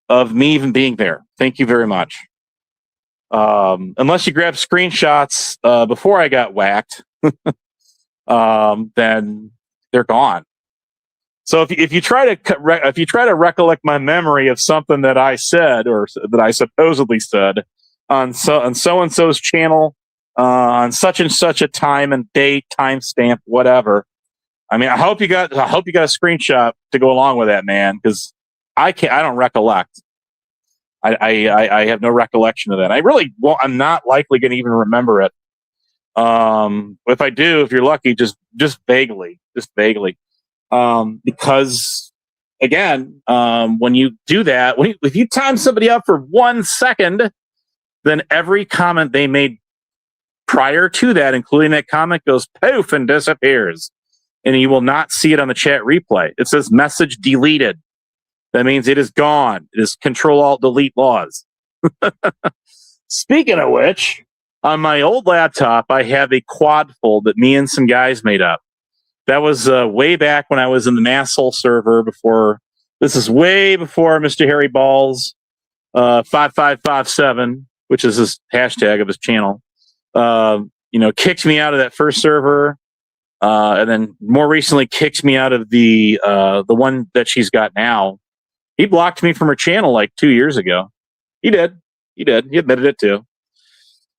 of me even being there. Thank you very much. Unless you grab screenshots before I got whacked, then they're gone. So if you try to recollect my memory of something that I said or that I supposedly said on so and so's channel on such and such a time and date, timestamp, whatever. I mean, I hope you got a screenshot to go along with that, man, because I don't recollect. I have no recollection of that. I really won't. I'm not likely going to even remember it. If I do, if you're lucky, just vaguely. Because again, when you do that, if you time somebody up for 1 second, then every comment they made prior to that, including that comment, goes poof and disappears, and you will not see it on the chat replay. It says message deleted. That means it is gone. It is Control-Alt-Delete laws. Speaking of which, on my old laptop, I have a quad fold that me and some guys made up. That was way back when I was in the Masshole server before. This is way before Mr. Harry Balls 5557, which is his hashtag of his channel. Kicked me out of that first server, and then more recently kicked me out of the one that she's got now. He blocked me from her channel like 2 years ago. He did. He admitted it too.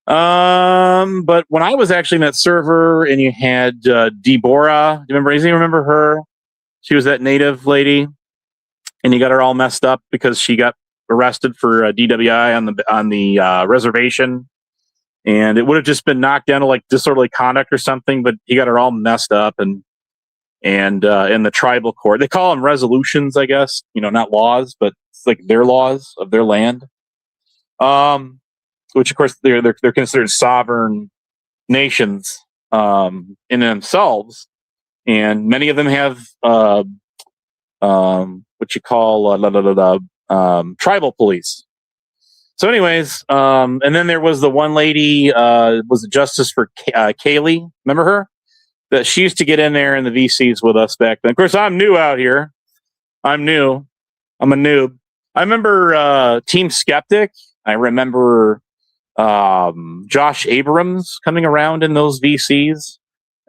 But when I was actually in that server, and you had Deborah, do you remember her? She was that native lady, and you got her all messed up because she got arrested for DWI on the reservation, and it would have just been knocked down to like disorderly conduct or something. But he got it all messed up, and in the tribal court, they call them resolutions, I guess. Not laws, but it's like their laws of their land. Which of course they're considered sovereign nations in themselves, and many of them have what you call tribal police. So, anyways, and then there was the one lady, was a justice for Kaylee. Remember her? That she used to get in there in the VCs with us back then. Of course, I'm new out here. I'm new. I'm a noob. I remember Team Skeptic. I remember Josh Abrams coming around in those VCs.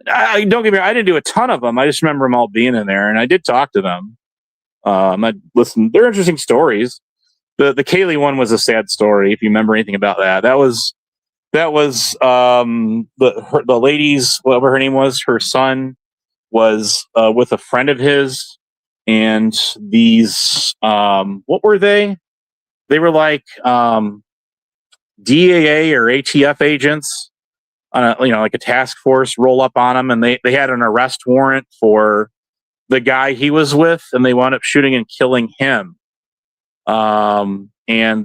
Don't get me wrong, I didn't do a ton of them. I just remember them all being in there, and I did talk to them. I listened. They're interesting stories. The Kaylee one was a sad story. If you remember anything about that, that was the lady's, whatever her name was. Her son was with a friend of his, and these what were they? They were like DAA or ATF agents, like a task force roll up on him, and they had an arrest warrant for the guy he was with, and they wound up shooting and killing him. And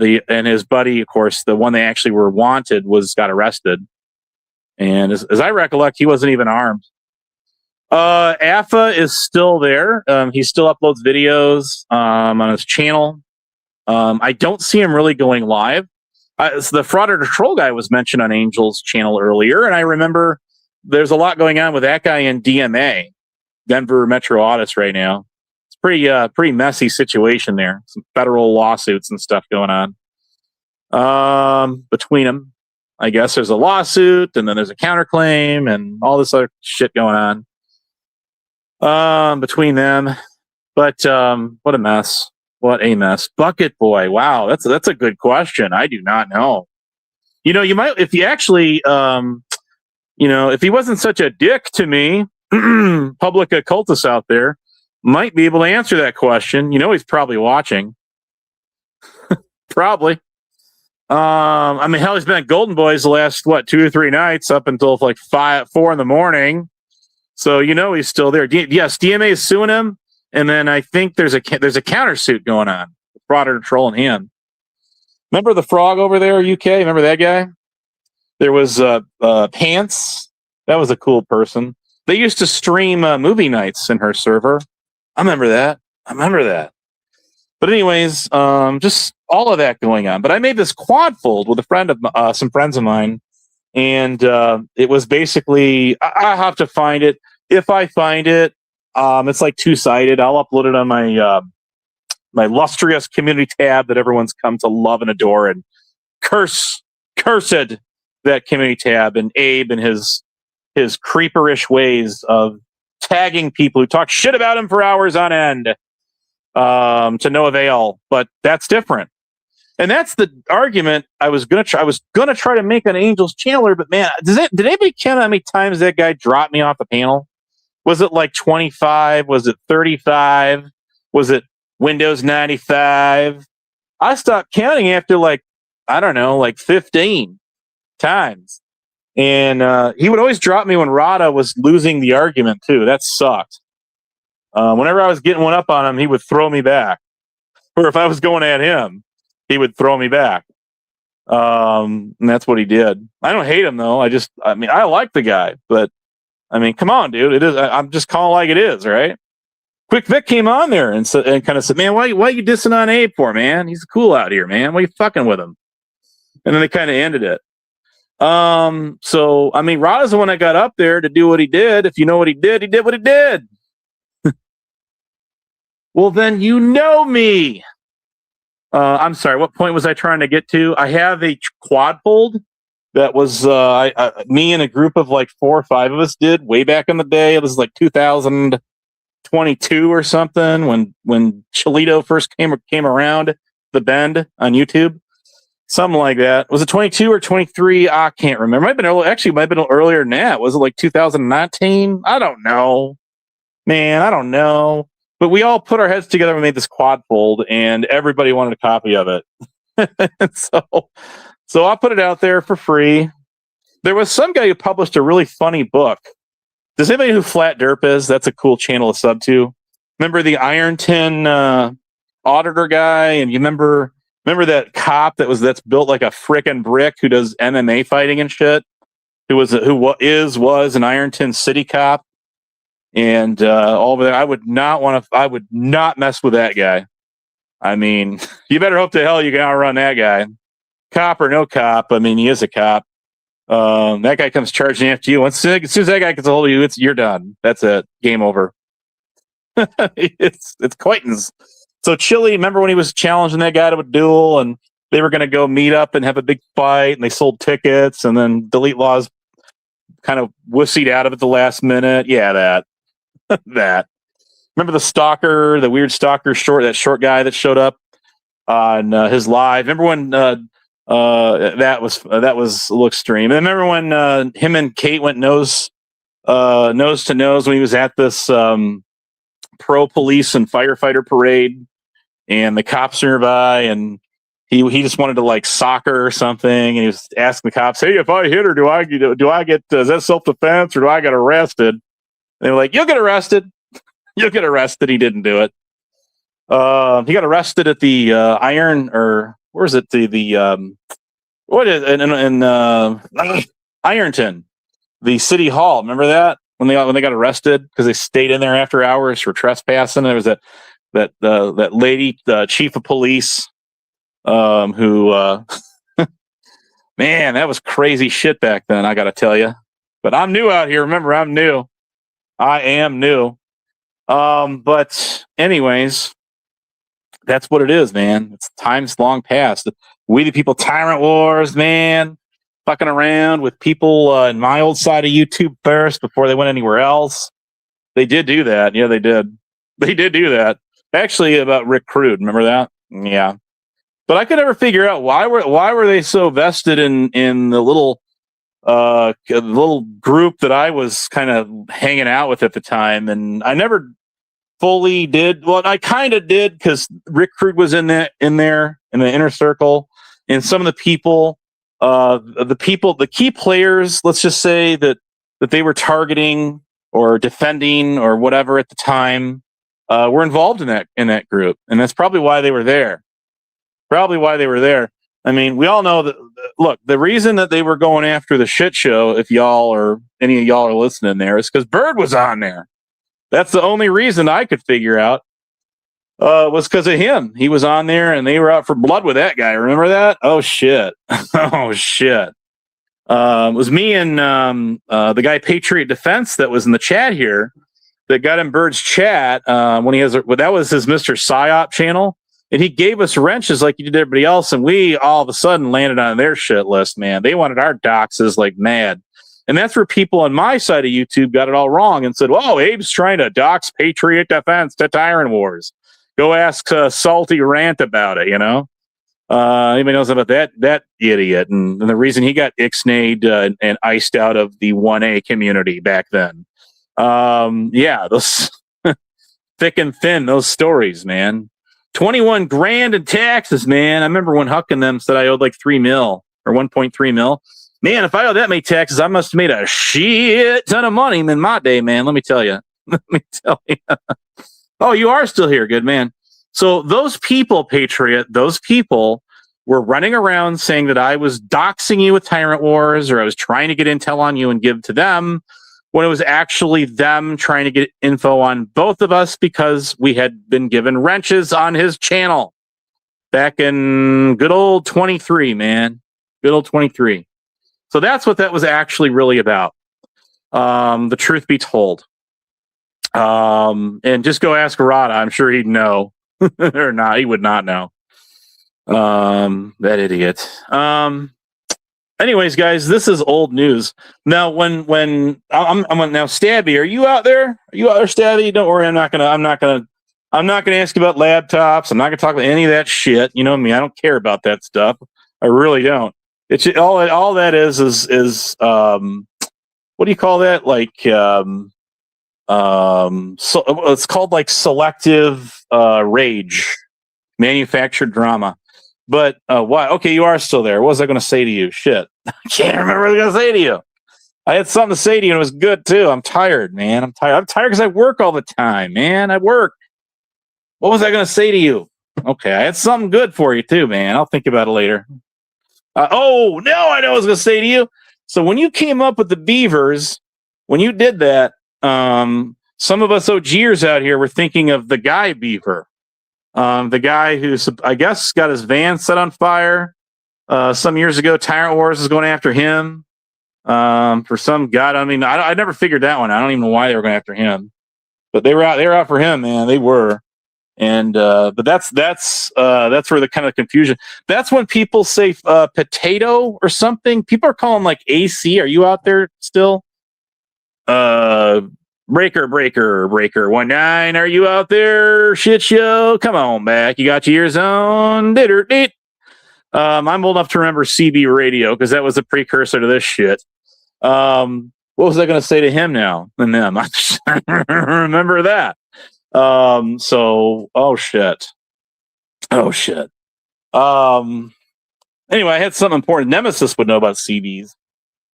his buddy, of course, the one they actually were wanted, got arrested. And as I recollect, he wasn't even armed. AFA is still there. He still uploads videos on his channel. I don't see him really going live. So the Fraud or Troll guy was mentioned on Angel's channel earlier, and I remember there's a lot going on with that guy in DMA, Denver Metro Audits, right now. It's pretty messy situation there. Some federal lawsuits and stuff going on between them. I guess there's a lawsuit, and then there's a counterclaim, and all this other shit going on between them. But what a mess. What a mess. Bucket Boy. Wow, that's a good question. I do not know. You might, if you actually, if he wasn't such a dick to me, public occultist out there might be able to answer that question. He's probably watching. Probably. Hell, he's been at Golden Boys the last, 2 or 3 nights up until like 4 in the morning. So, he's still there. Yes, DMA is suing him. And then I think there's a countersuit going on. Fraud or Troll and him. Remember the frog over there, UK? Remember that guy? There was Pants. That was a cool person. They used to stream movie nights in her server. I remember that. But anyways, just all of that going on. But I made this quad fold with some friends of mine, and it was basically, I have to find it. If I find it, it's like 2-sided. I'll upload it on my my illustrious community tab that everyone's come to love and adore, and cursed that community tab, and Abe and his creeperish ways of tagging people who talk shit about him for hours on end, to no avail. But that's different, and that's the argument I was gonna try to make on Angel's Chandler. But man, did anybody count how many times that guy dropped me off the panel? Was it like 25? Was it 35? Was it Windows 95? I stopped counting after like 15 times. And he would always drop me when Rada was losing the argument too. That sucked. Whenever I was getting one up on him, he would throw me back. Or if I was going at him, he would throw me back. And that's what he did. I don't hate him though. I like the guy, but come on, dude. It is. I'm just calling like it is, right? Quick Vic came on there and kind of said, "Man, why you dissing on Abe for, man? He's cool out here, man. Why you fucking with him?" And then they kind of ended it. So Rada's the one that got up there to do what he did. If you know what he did what he did. Well, then you know me. I'm sorry. What point was I trying to get to? I have a quad fold. That was me and a group of like 4 or 5 of us did way back in the day. It was like 2022 or something when Cholito first came around the bend on YouTube, something like that. Was it 22 or 23? I can't remember. Might have been earlier than that. Was it like 2019? I don't know, man. I don't know. But we all put our heads together and made this quad fold, and everybody wanted a copy of it. So I put it out there for free. There was some guy who published a really funny book. Does anybody know who Flat Derp is? That's a cool channel to sub to. Remember the Ironton auditor guy, and you remember that cop that's built like a frickin' brick who does MMA fighting and shit, who was an Ironton city cop, and all over there. I would not mess with that guy. I mean, you better hope to hell you can outrun that guy, cop or no cop. I mean, he is a cop. That guy comes charging after you. As soon as that guy gets a hold of you, you're done. That's it. Game over. It's Quaitons. So Chili, remember when he was challenging that guy to a duel, and they were going to go meet up and have a big fight, and they sold tickets, and then Delete Laws kind of wussied out of it the last minute. Yeah, that. Remember the stalker, the weird stalker that short guy that showed up on his live. Remember when that was a little extreme. And remember when him and Kate went nose to nose when he was at this pro police and firefighter parade, and the cops are nearby, and he just wanted to like sock her or something, and he was asking the cops, "Hey, if I hit her, do I get is that self-defense or do I get arrested?" And they were like, "You'll get arrested. You'll get arrested." He didn't do it. He got arrested at the where is it? The what is in Ironton, the city hall. Remember that when they got arrested because they stayed in there after hours for trespassing. There was that lady, the chief of police, who man, that was crazy shit back then. I got to tell you, but I'm new out here. Remember, I'm new. I am new. But anyways, that's what it is, man. It's times long past. We the people tyrant wars, man. Fucking around with people in my old side of YouTube first before they went anywhere else. They did do that. Yeah, they did. They did do that. Actually, about Rick Crude. Remember that? Yeah. But I could never figure out why were they so vested in the little group that I was kind of hanging out with at the time, and I never fully did. Well, I kind of did because Rick Crude was in there in the inner circle, and some of the people, the key players, let's just say that they were targeting or defending or whatever at the time, were involved in that group, and that's probably why they were there. I mean, we all know that. Look, the reason that they were going after the shit show, if y'all or any of y'all are listening there, is because Bird was on there. That's the only reason I could figure out, was because of him. He was on there, and they were out for blood with that guy. Remember that? Oh shit! Oh shit! It was me and the guy Patriot Defense that was in the chat here that got in Bird's chat when he has. That was his Mr. Psyop channel, and he gave us wrenches like he did everybody else, and we all of a sudden landed on their shit list. Man, they wanted our doxes like mad. And that's where people on my side of YouTube got it all wrong and said, "Whoa, Abe's trying to dox Patriot Defense to Tyrant Wars. Go ask Salty Rant about it." Anybody knows about that idiot, and the reason he got ixnayed and iced out of the 1A community back then. Yeah, those thick and thin, those stories, man. 21 grand in taxes, man. I remember when Huck and them said I owed like $3 million or 1.3 mil. Man, if I owed that many taxes, I must have made a shit ton of money in my day, man. Let me tell you. Oh, you are still here. Good, man. So those people, Patriot, those people were running around saying that I was doxing you with Tyrant Wars, or I was trying to get intel on you and give to them, when it was actually them trying to get info on both of us because we had been given wrenches on his channel back in good old 23, man. Good old 23. So that's what that was actually really about. The truth be told. And just go ask Rada. I'm sure he'd know. Or not. He would not know. That idiot. Anyways, guys, this is old news. Now, when I'm now, Stabby, are you out there? Are you out there, Stabby? Don't worry, I'm not gonna ask you about laptops. I'm not gonna talk about any of that shit. You know me, I don't care about that stuff. I really don't. It's all that is what do you call that? Like So it's called like selective rage, manufactured drama. But why? Okay, you are still there. What was I going to say to you? Shit, I can't remember what I was going to say to you. I had something to say to you, and it was good too. I'm tired, man. I'm tired because I work all the time, man. I work. What was I going to say to you? Okay, I had something good for you too, man. I'll think about it later. Oh, no, I know what I was going to say to you. So when you came up with the beavers, when you did that, some of us OGers out here were thinking of the guy beaver, the guy who's, I guess, got his van set on fire some years ago. Tyrant Wars is going after him for some god. I mean, I never figured that one. I don't even know why they were going after him, but they were out. They were out for him, man. They were. And but that's where the kind of confusion. That's when people say potato or something. People are calling like AC. Are you out there still? Breaker 19. Are you out there? Shit show. Come on back. You got your ears on. I'm old enough to remember CB radio because that was a precursor to this shit. What was I going to say to him now and them? I remember that. Oh shit. Anyway, I had something important. Nemesis would know about CBs.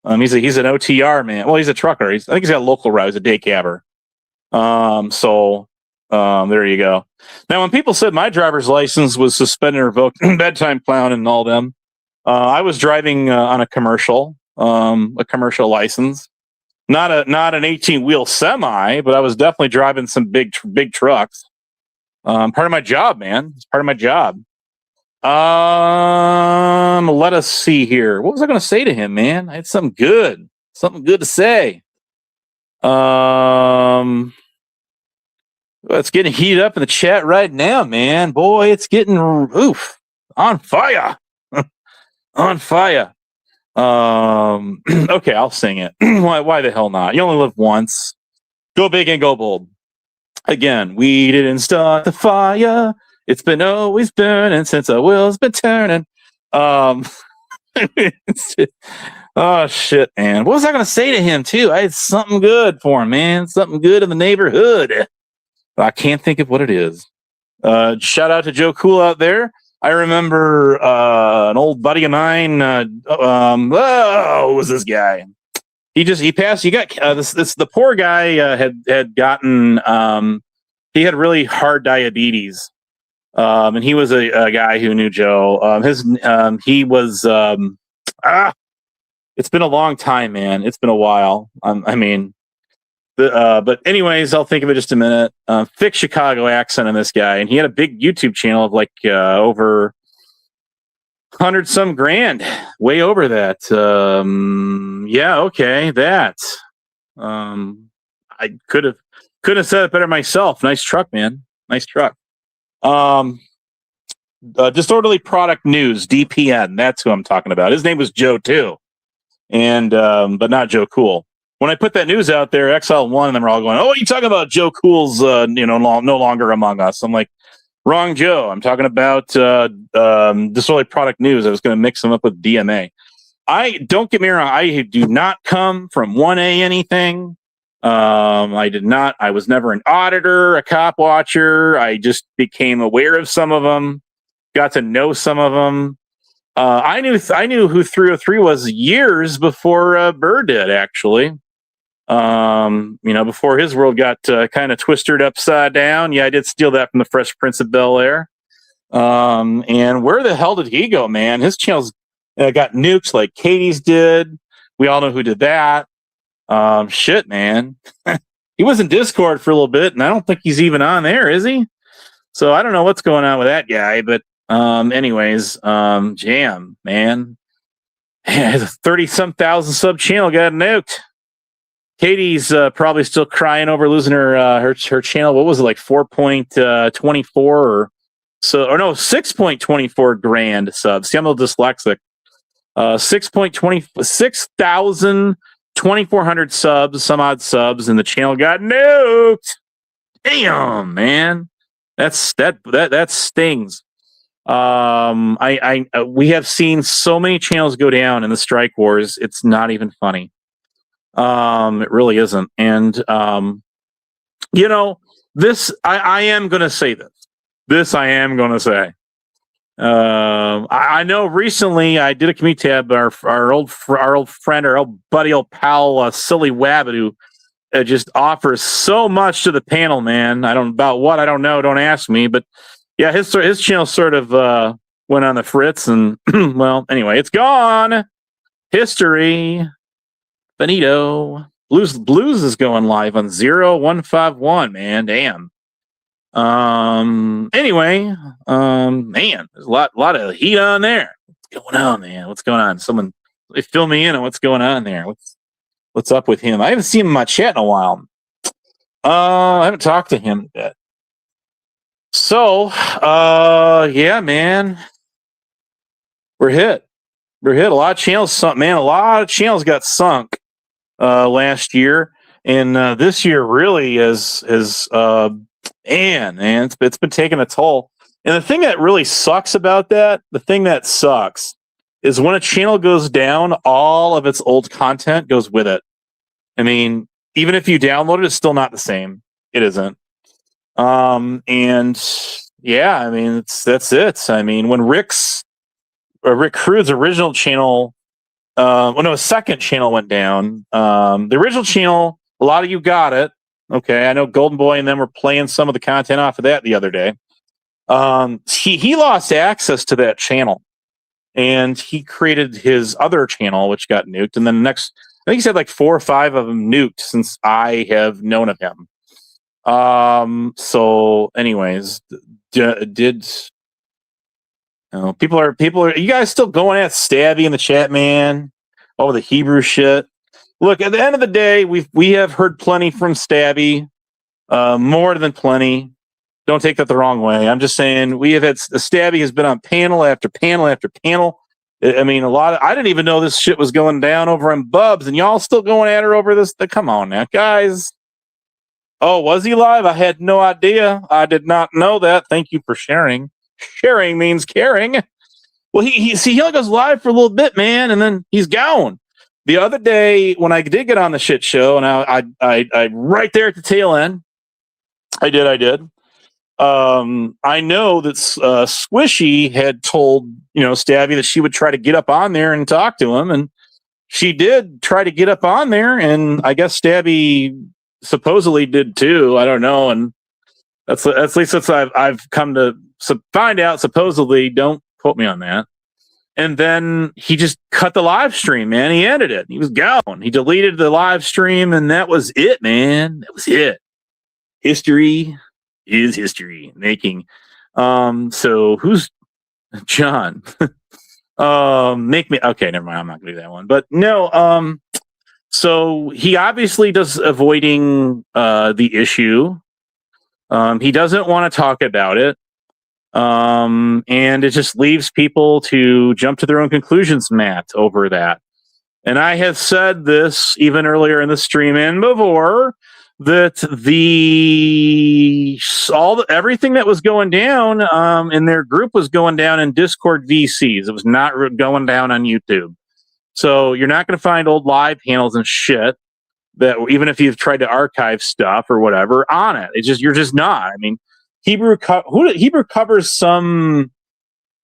He's an OTR man. Well, he's a trucker. I think he's got a local route. He's a day cabber. There you go. Now, when people said my driver's license was suspended or revoked, bedtime clown and all them, I was driving on a commercial license. Not an 18-wheel semi, but I was definitely driving some big trucks. Part of my job, man. It's part of my job. Let us see here. What was I going to say to him, man? I had something good to say. It's getting heated up in the chat right now, man. Boy, it's getting on fire. On fire. Okay, I'll sing it. Why the hell not? You only live once. Go big and go bold. Again, we didn't start the fire. It's been always burning since our wheels been turning. Oh shit, man. What was I gonna say to him too? I had something good for him, man. Something good in the neighborhood. I can't think of what it is. Shout out to Joe Cool out there. I remember an old buddy of mine. Who was this guy? He passed. He got the poor guy had gotten. He had really hard diabetes, and he was a guy who knew Joe. He was. It's been a long time, man. It's been a while. But anyways, I'll think of it just a minute. Thick Chicago accent on this guy, and he had a big YouTube channel of like over 100 some grand, way over that. Yeah, okay, that. I could have said it better myself. Nice truck, man. Nice truck. Disorderly Product News, DPN. That's who I'm talking about. His name was Joe too, and but not Joe Cool. When I put that news out there, XL1 and them are all going, "Oh, what are you talking about? Joe Cool's no longer among us." I'm like, wrong Joe. I'm talking about Disorderly Product News. I was going to mix them up with DMA. I don't get me wrong. I do not come from 1A anything. I did not. I was never an auditor, a cop watcher. I just became aware of some of them, got to know some of them. I knew who 303 was years before Burr did, actually. Before his world got kind of twisted upside down. Yeah, I did steal that from the Fresh Prince of Bel-Air. And where the hell did he go, man? His channel's got nukes like Katie's did. We all know who did that. Shit, man. He was in Discord for a little bit, and I don't think he's even on there, is he? So I don't know what's going on with that guy, but anyways, Jam, man. 30-some thousand sub channel got nuked. Katie's probably still crying over losing her channel. What was it, like 4.24 or so, or no, 6.24 grand subs. See, I'm a little dyslexic. 6,2,400 subs, some odd subs, and the channel got nuked. Damn, man, that stings. We have seen so many channels go down in the strike wars. It's not even funny. It really isn't. And You know, this I am going to say this. This I am going to say. I know recently I did a community tab. Our old friend, our old buddy, old pal, Silly Wabbit, who just offers so much to the panel. Man, I don't about what I don't know. Don't ask me. But yeah, his channel sort of went on the fritz, and well, anyway, it's gone. History. Benito. Blues is going live on 0151. Man, damn. Anyway, man, there's a lot of heat on there. What's going on, man? What's going on? Someone fill me in on what's going on there. What's up with him? I haven't seen him in my chat in a while. I haven't talked to him yet. So, yeah, man, we're hit. A lot of channels sunk, man. A lot of channels got sunk last year, and this year really has and it's been taking a toll. And the thing that really sucks about that, is when a channel goes down, all of its old content goes with it. I mean, even if you download it, it's still not the same. It isn't. And yeah, I mean, that's it. I mean, when Rick Crew's original channel, his second channel went down. The original channel, a lot of you got it. Okay, I know Golden Boy and them were playing some of the content off of that the other day. He lost access to that channel, and he created his other channel, which got nuked. And then I think he's had like 4 or 5 of them nuked since I have known of him. So, anyways, people are you guys still going at Stabby in the chat, man? Oh, the Hebrew shit. Look, at the end of the day, we have heard plenty from Stabby, more than plenty. Don't take that the wrong way. I'm just saying we have had Stabby has been on panel after panel after panel. I mean, I didn't even know this shit was going down over in Bubs, and y'all still going at her over this. Come on now, guys. Oh, was he live? I had no idea. I did not know that. Thank you for sharing. Sharing means caring. Well, he only goes live for a little bit, man, and then he's gone. The other day when I did get on the shit show, and I right there at the tail end, I did. I know that Squishy had told Stabby that she would try to get up on there and talk to him, and she did try to get up on there, and I guess Stabby supposedly did too. I don't know, and that's at least that's I've come to find out. Supposedly, don't quote me on that. And then he just cut the live stream, man. He ended it. He was gone. He deleted the live stream, and that was it, man. That was it. History is history making. So who's John? Make me okay. Never mind. I'm not gonna do that one. But no. So he obviously does avoiding the issue. He doesn't want to talk about it. And it just leaves people to jump to their own conclusions, Matt, over that. And I have said this even earlier in the stream and before, that everything that was going down in their group was going down in Discord VCs. It was not going down on YouTube. So you're not going to find old live panels and shit that even if you've tried to archive stuff or whatever on it. It's just you're just not. I mean, Hebrew covers some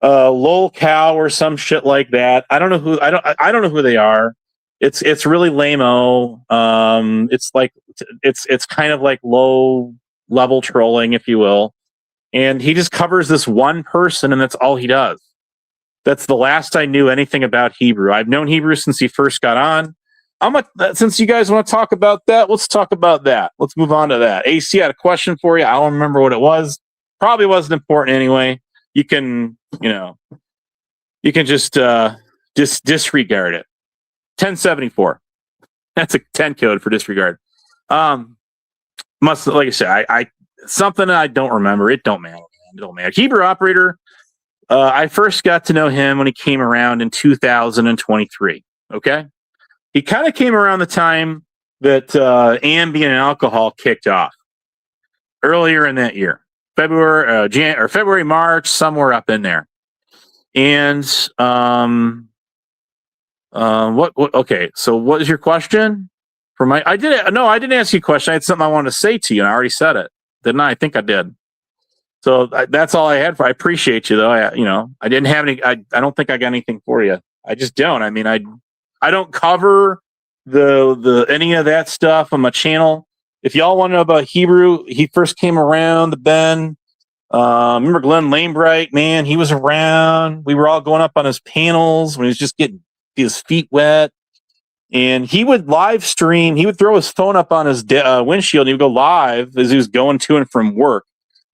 lol cow or some shit like that. I don't know who I don't know who they are. It's really lame-o. It's kind of like low level trolling, if you will. And he just covers this one person, and that's all he does. That's the last I knew anything about Hebrew. I've known Hebrew since he first got on. Since you guys want to talk about that, let's talk about that. Let's move on to that. AC, I had a question for you. I don't remember what it was. Probably wasn't important anyway. You can just disregard it. 1074. That's a 10 code for disregard. Like I said, I something I don't remember. It don't matter. It don't matter. Hebrew operator. I first got to know him when he came around in 2023. Okay. He kind of came around the time that Ambien and alcohol kicked off earlier in that year, February, March, somewhere up in there. And okay. So what is your question I didn't ask you a question. I had something I wanted to say to you, and I already said it, didn't I? I think I did. So that's all I had for. I appreciate you, though. I didn't have any. I don't think I got anything for you. I just don't. I mean, I don't cover the any of that stuff on my channel. If y'all want to know about Hebrew, he first came around the bend. Remember Glenn Lanebright? Man, he was around. We were all going up on his panels when he was just getting his feet wet. And he would live stream. He would throw his phone up on his windshield. And he would go live as he was going to and from work.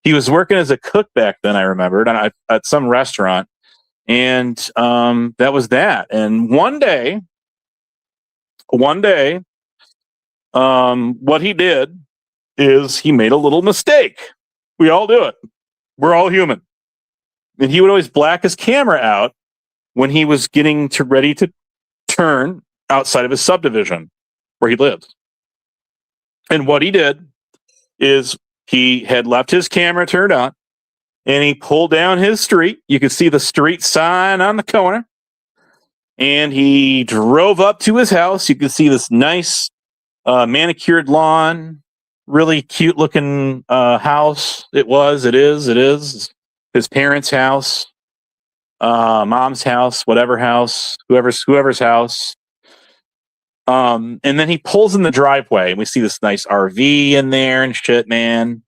He was working as a cook back then, I remembered, at some restaurant. And that was that. And one day, what he did is he made a little mistake. We all do it. We're all human. And he would always black his camera out when he was getting ready to turn outside of his subdivision where he lives. And what he did is he had left his camera turned on and he pulled down his street. You could see the street sign on the corner. And he drove up to his house. You could see this nice manicured lawn, really cute looking house. It is his parents' house, mom's house, whatever house, whoever's house. And then he pulls in the driveway and we see this nice RV in there and shit, man.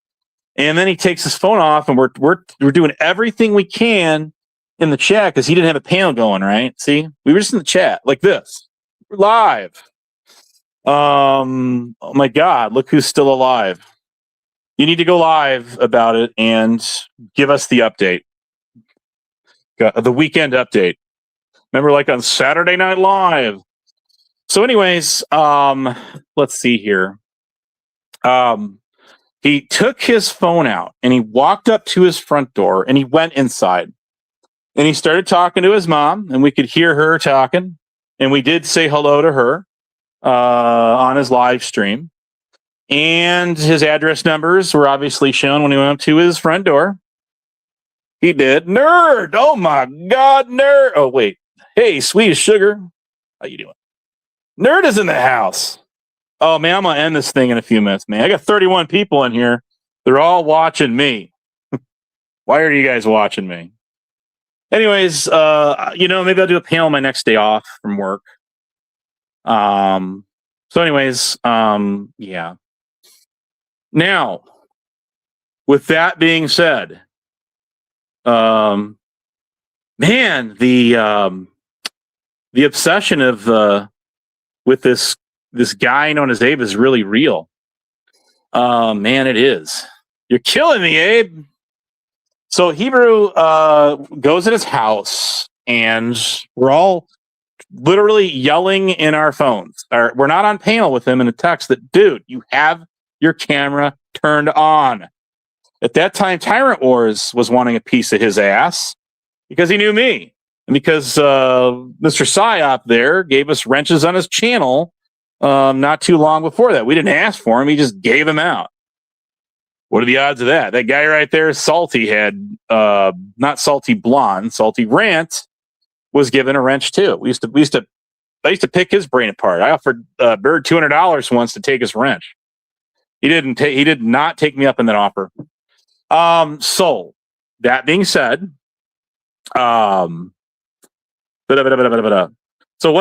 And then he takes his phone off and we're doing everything we can in the chat because he didn't have a panel going, right? See, we were just in the chat like this. We're live. Oh my God, look who's still alive. You need to go live about it and give us the update. The weekend update. Remember, like on Saturday Night Live. So anyways, let's see here. He took his phone out and he walked up to his front door and he went inside. And he started talking to his mom, and we could hear her talking. And we did say hello to her on his live stream. And his address numbers were obviously shown when he went up to his front door. He did. Nerd! Oh my God, Nerd! Oh, wait. Hey, sweet as sugar. How you doing? Nerd is in the house. Oh, man, I'm going to end this thing in a few minutes, man. I got 31 people in here. They're all watching me. Why are you guys watching me? Anyways, maybe I'll do a panel my next day off from work. So anyways, yeah. Now, with that being said, man, the obsession of with this guy known as Abe is really real. Man, it is. You're killing me, Abe. So Hebrew goes at his house, and we're all literally yelling in our phones. We're not on panel with him in a text that, dude, you have your camera turned on. At that time, Tyrant Wars was wanting a piece of his ass because he knew me. And because Mr. Psyop there gave us wrenches on his channel not too long before that. We didn't ask for him. He just gave them out. What are the odds of that? That guy right there, Salty, had not Salty Blonde, Salty Rant, was given a wrench too. I used to pick his brain apart. I offered Bird $200 once to take his wrench. He did not take me up in that offer. So that being said, so what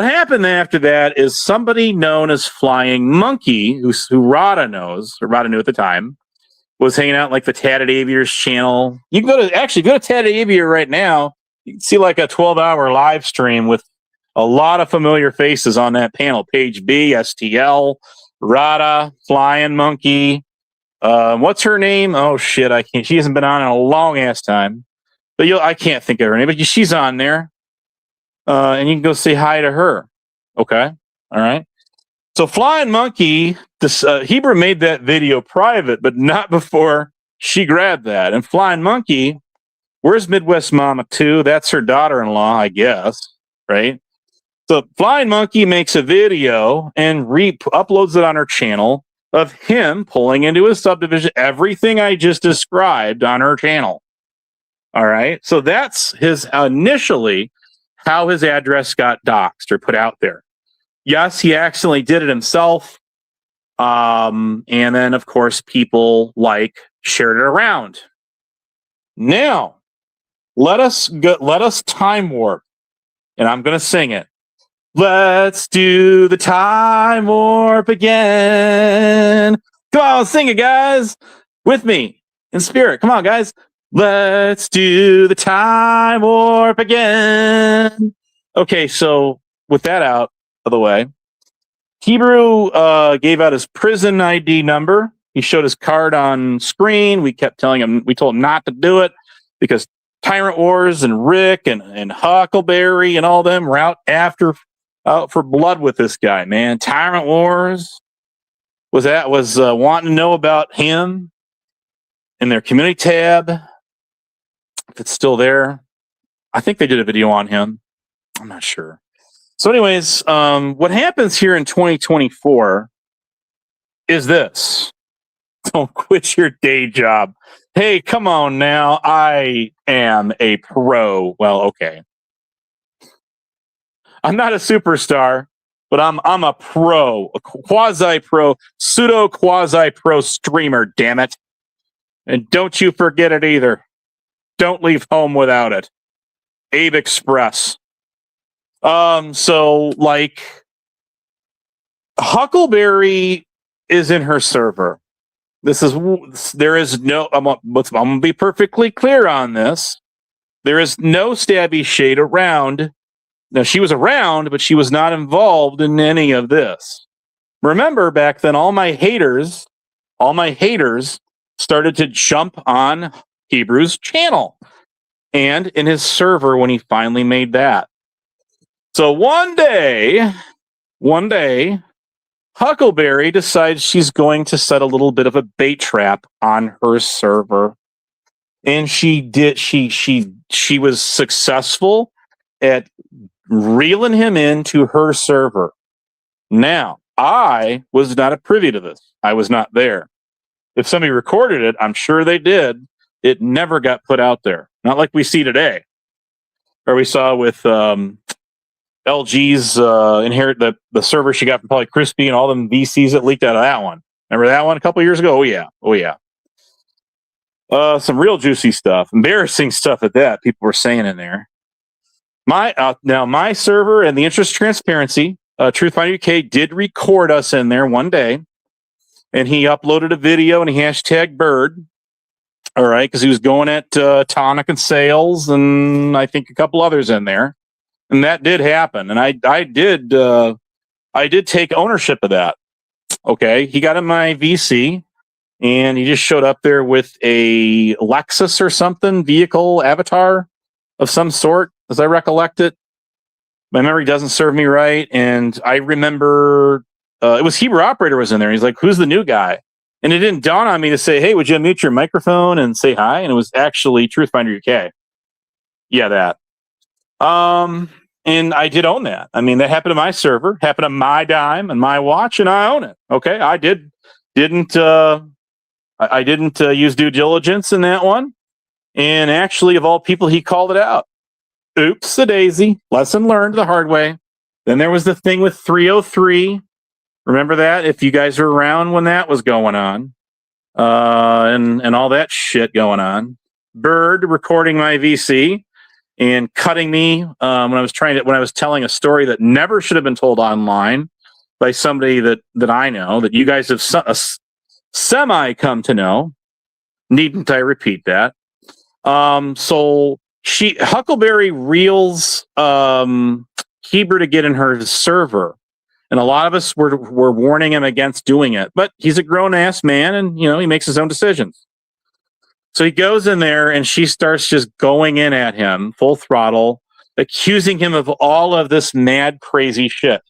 happened after that is somebody known as Flying Monkey, who Rada knows, or Rada knew at the time, was hanging out like the Tatted Aviators channel. You can go to Tatted Aviator right now. You can see like a 12-hour live stream with a lot of familiar faces on that panel. Page B, STL, Rada, Flying Monkey. What's her name? Oh shit, I can't. She hasn't been on in a long ass time. But I can't think of her name. But she's on there, and you can go say hi to her. Okay, all right. So Flying Monkey, Hebrew made that video private, but not before she grabbed that. And Flying Monkey, where's Midwest Mama 2? That's her daughter-in-law, I guess, right? So Flying Monkey makes a video and uploads it on her channel of him pulling into his subdivision, everything I just described on her channel. All right. So that's initially how his address got doxed or put out there. Yes, he accidentally did it himself. And then, of course, people shared it around. Now, let us time warp, and I'm going to sing it. Let's do the time warp again. Come on, sing it, guys, with me in spirit. Come on, guys. Let's do the time warp again. Okay, so with that out of the way, Hebrew gave out his prison ID number. He showed his card on screen. We kept telling him, we told him not to do it because Tyrant Wars and Rick and Huckleberry and all them were out for blood with this guy, man. Tyrant Wars was wanting to know about him in their community tab. If it's still there, I think they did a video on him. I'm not sure. So anyways, what happens here in 2024 is this. Don't quit your day job. Hey, come on now. I am a pro. Well, okay. I'm not a superstar, but I'm a pro, a quasi-pro, pseudo-quasi-pro streamer, damn it. And don't you forget it either. Don't leave home without it. Abe Express. So Huckleberry is in her server. There is no, I'm going to be perfectly clear on this. There is no Stabby Shade around. Now, she was around, but she was not involved in any of this. Remember, back then, all my haters started to jump on Hebrew's channel and in his server when he finally made that. So one day, Huckleberry decides she's going to set a little bit of a bait trap on her server. And she did. She was successful at reeling him into her server. Now, I was not privy to this. I was not there. If somebody recorded it, I'm sure they did. It never got put out there. Not like we see today. Or we saw with LG's inherit the server she got from Poly Crispy and all them VCs that leaked out of that one. Remember that one a couple years ago? Oh yeah. Some real juicy stuff, embarrassing stuff at that. People were saying in there. My server and the interest transparency, Truthfinder UK did record us in there one day, and he uploaded a video and he hashtag Bird. All right, because he was going at Tonic and Sales and I think a couple others in there. And that did happen, and I did take ownership of that. Okay, he got in my VC, and he just showed up there with a Lexus or something vehicle avatar of some sort, as I recollect it. My memory doesn't serve me right, and I remember it was Hebrew Operator was in there. He's like, "Who's the new guy?" And it didn't dawn on me to say, "Hey, would you unmute your microphone and say hi?" And it was actually Truthfinder UK. Yeah, that. And I did own that. I mean, that happened to my server, happened to my dime and my watch, and I own it. Okay, I didn't use due diligence in that one. And actually, of all people, he called it out. Oops, a daisy. Lesson learned the hard way. Then there was the thing with 303. Remember that? If you guys were around when that was going on, and all that shit going on. Bird recording my VC. And cutting me when I was telling a story that never should have been told online by somebody that I know, that you guys have semi come to know. Needn't I repeat that? So Huckleberry reels Hebrew to get in her server, and a lot of us were warning him against doing it. But he's a grown ass man, and he makes his own decisions. So he goes in there and she starts just going in at him full throttle, accusing him of all of this mad, crazy shit.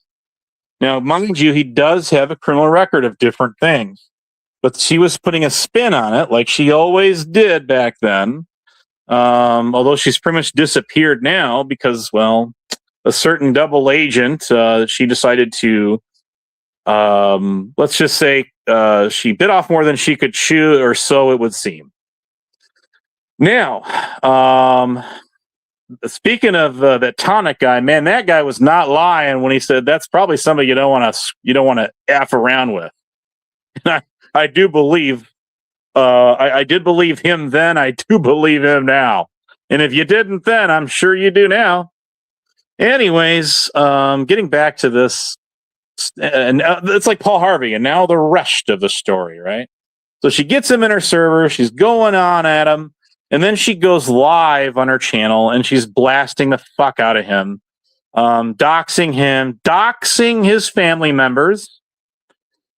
Now, mind you, he does have a criminal record of different things, but she was putting a spin on it like she always did back then. Although she's pretty much disappeared now because, well, a certain double agent, she decided to, let's just say, she bit off more than she could chew, or so it would seem. Now, speaking of that Tonic guy, man, that guy was not lying when he said that's probably somebody you don't want to f around with. I do believe, I did believe him then. I do believe him now. And if you didn't then, I'm sure you do now. Anyways, getting back to this, and it's like Paul Harvey, and now the rest of the story, right? So she gets him in her server, she's going on at him, and then she goes live on her channel and she's blasting the fuck out of him, doxing him, doxing his family members.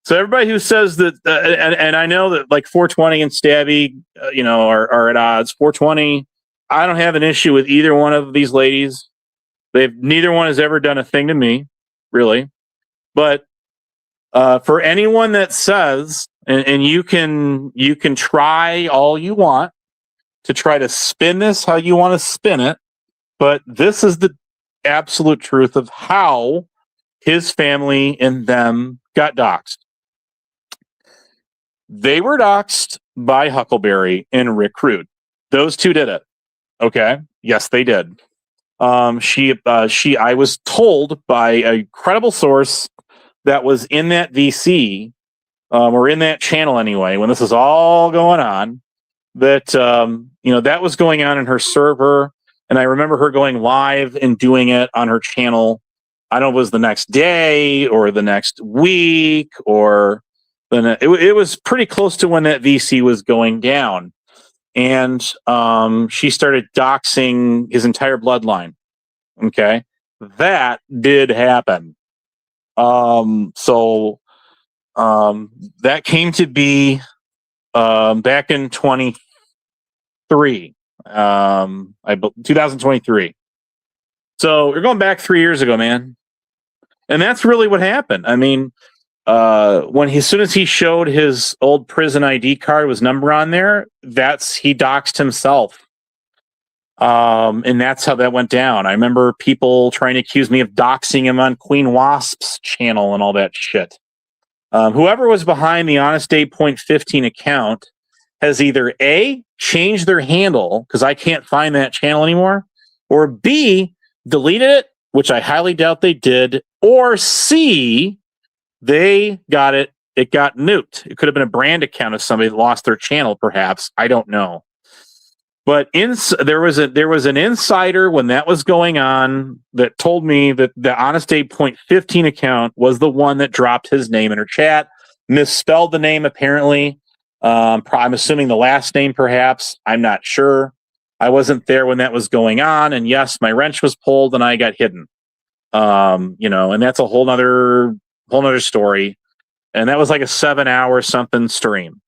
So everybody who says that, and I know that like 420 and Stabby, are at odds. 420, I don't have an issue with either one of these ladies. Neither one has ever done a thing to me, really. But for anyone that says, and you can try all you want to try to spin this how you want to spin it, but this is the absolute truth of how his family and them got doxxed. They were doxxed by Huckleberry and Rick Rude. Those two did it. Okay. Yes, they did. I was told by a credible source that was in that VC, or in that channel anyway, when this is all going on, that, that was going on in her server. And I remember her going live and doing it on her channel. I don't know if it was the next day or the next week, or it was pretty close to when that VC was going down. And she started doxing his entire bloodline. Okay. That did happen. So that came to be back in 2023. So we're going back 3 years ago, man. And that's really what happened. I mean, as soon as he showed his old prison ID card with his number on there, he doxed himself. And that's how that went down. I remember people trying to accuse me of doxing him on Queen Wasp's channel and all that shit. Whoever was behind the Honest Abe .15 account has either A, changed their handle, because I can't find that channel anymore, or B, deleted it, which I highly doubt they did, or C, they got it got nuked. It could have been a brand account of somebody that lost their channel, perhaps. I don't know. But there was an insider when that was going on that told me that the Honest Abe .15 account was the one that dropped his name in her chat, misspelled the name apparently. I'm assuming the last name, perhaps. I'm not sure. I wasn't there when that was going on, and yes, my wrench was pulled and I got hidden. And that's a whole nother story. And that was like a 7-hour something stream.